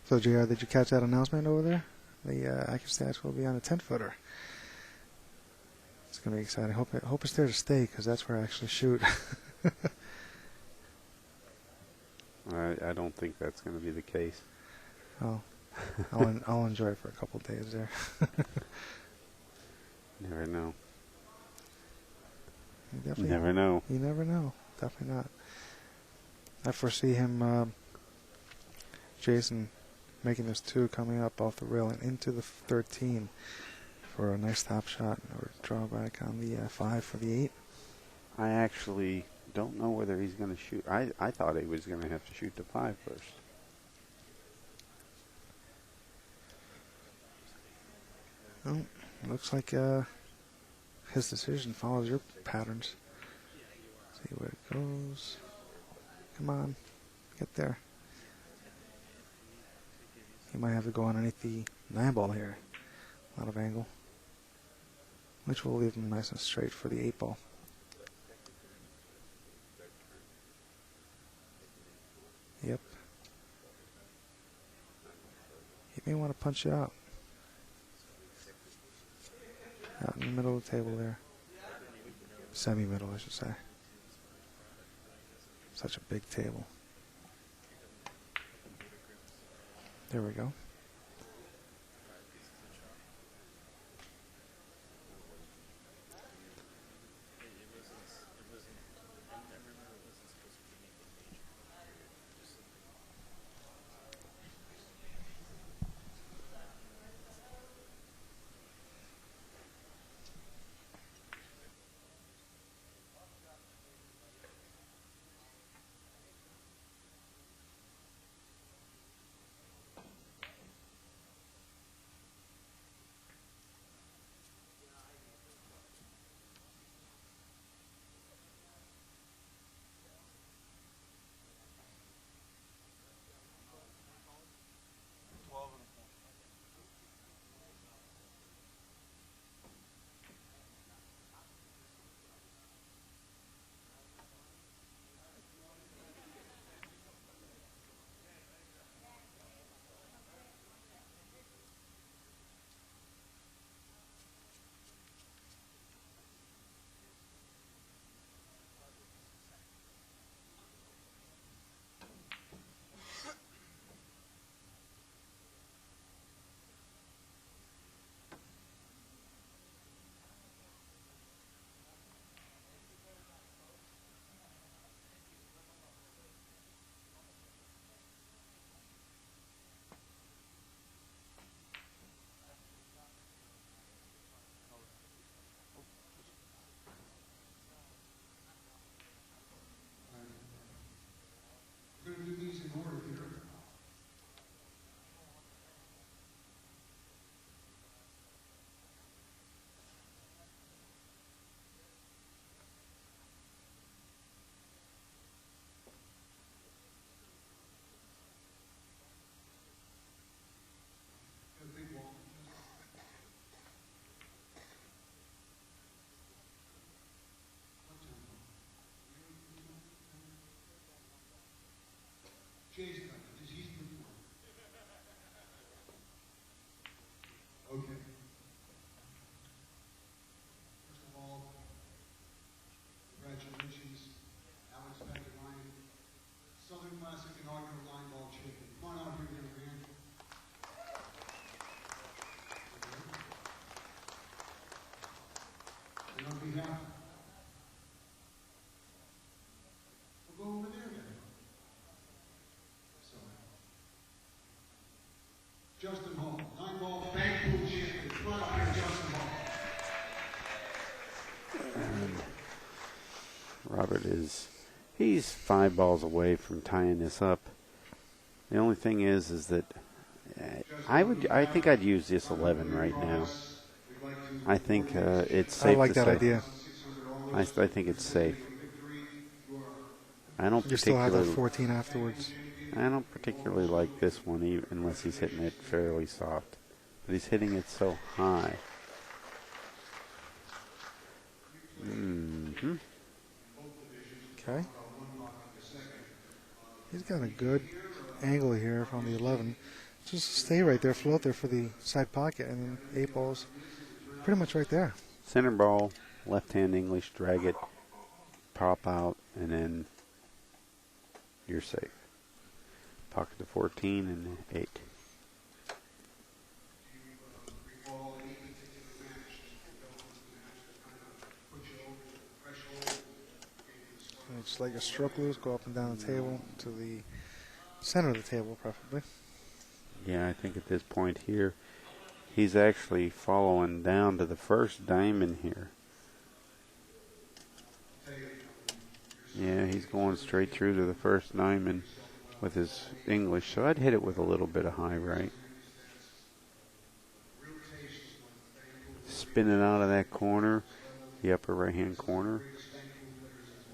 So, JR, did you catch that announcement over there? The active stats will be on a 10-footer. It's going to be exciting. Hope it's there to stay, because that's where I actually shoot. I don't think that's going to be the case. Oh, I'll enjoy it for a couple days there. Never know. Never know. You never know. Definitely not. I foresee him, Jason, making this 2 coming up off the rail and into the 13 for a nice top shot or draw back on the 5 for the 8. I actually don't know whether he's going to shoot. I thought he was going to have to shoot the 5 first. Well, looks like his decision follows your patterns. See where it goes. Come on, get there. He might have to go underneath the 9 ball here. A lot of angle. Which will leave him nice and straight for the 8 ball. Yep. He may want to punch it out. Out in the middle of the table there. Semi-middle, I should say. Such a big table. There we go. have. We'll go over there then. So, Justin Hall, 9-ball bank pool champion. Come on up here, Justin Hall. Robert he's 5 balls away from tying this up. The only thing is that I think I'd use this 11 right now. I think it's safe. I like to that say. idea. I think it's safe. I don't You still have that particularly. 14 afterwards. I don't particularly like this one, unless he's hitting it fairly soft. But he's hitting it so high. Mm-hmm. Okay. He's got a good angle here from the 11. Just stay right there, float there for the side pocket, and then 8 balls pretty much right there. Center ball, left-hand English, drag it, pop out, and then you're safe. Pocket to 14 and 8. Just let your stroke loose, go up and down the table to the center of the table, preferably. Yeah, I think at this point here, he's actually following down to the first diamond here. Yeah, he's going straight through to the first diamond with his English, so I'd hit it with a little bit of high right. Spin it out of that corner, the upper right-hand corner.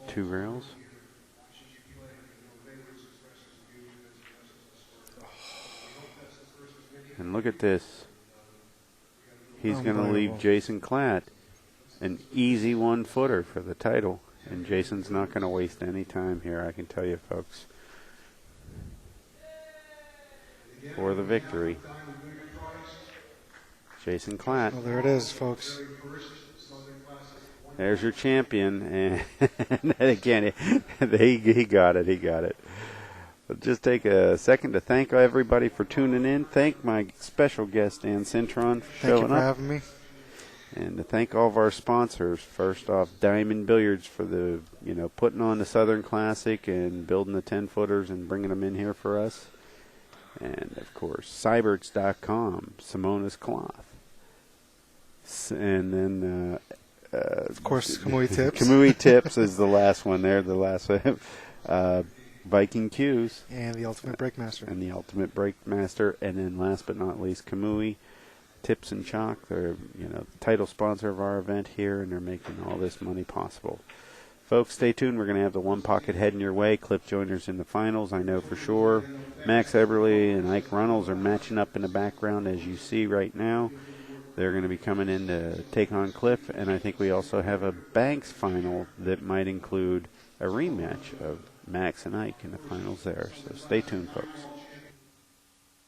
2 rails. And look at this. He's going to leave Jason Klatt an easy 1-footer for the title. And Jason's not going to waste any time here, I can tell you, folks. For the victory, Jason Klatt. Well, there it is, folks. There's your champion, and again, he got it. He got it. But just take a second to thank everybody for tuning in. Thank my special guest Dan Cintron for showing up. Thank you for having me. And to thank all of our sponsors. First off, Diamond Billiards for the putting on the Southern Classic and building the 10-footers and bringing them in here for us. And of course, Cyberts.com, Simona's Cloth, and then. Of course, Kamui Tips. Kamui Tips is the last one there, the last one. Viking Cues. And the Ultimate Breakmaster. And the Ultimate Breakmaster. And then last but not least, Kamui Tips and Chalk. They're, the title sponsor of our event here, and they're making all this money possible. Folks, stay tuned. We're going to have the one pocket heading your way. Cliff Joyner's in the finals, I know for sure. Max Eberly and Ike Runnels are matching up in the background, as you see right now. They're going to be coming in to take on Cliff, and I think we also have a Banks final that might include a rematch of Max and Ike in the finals there. So stay tuned, folks.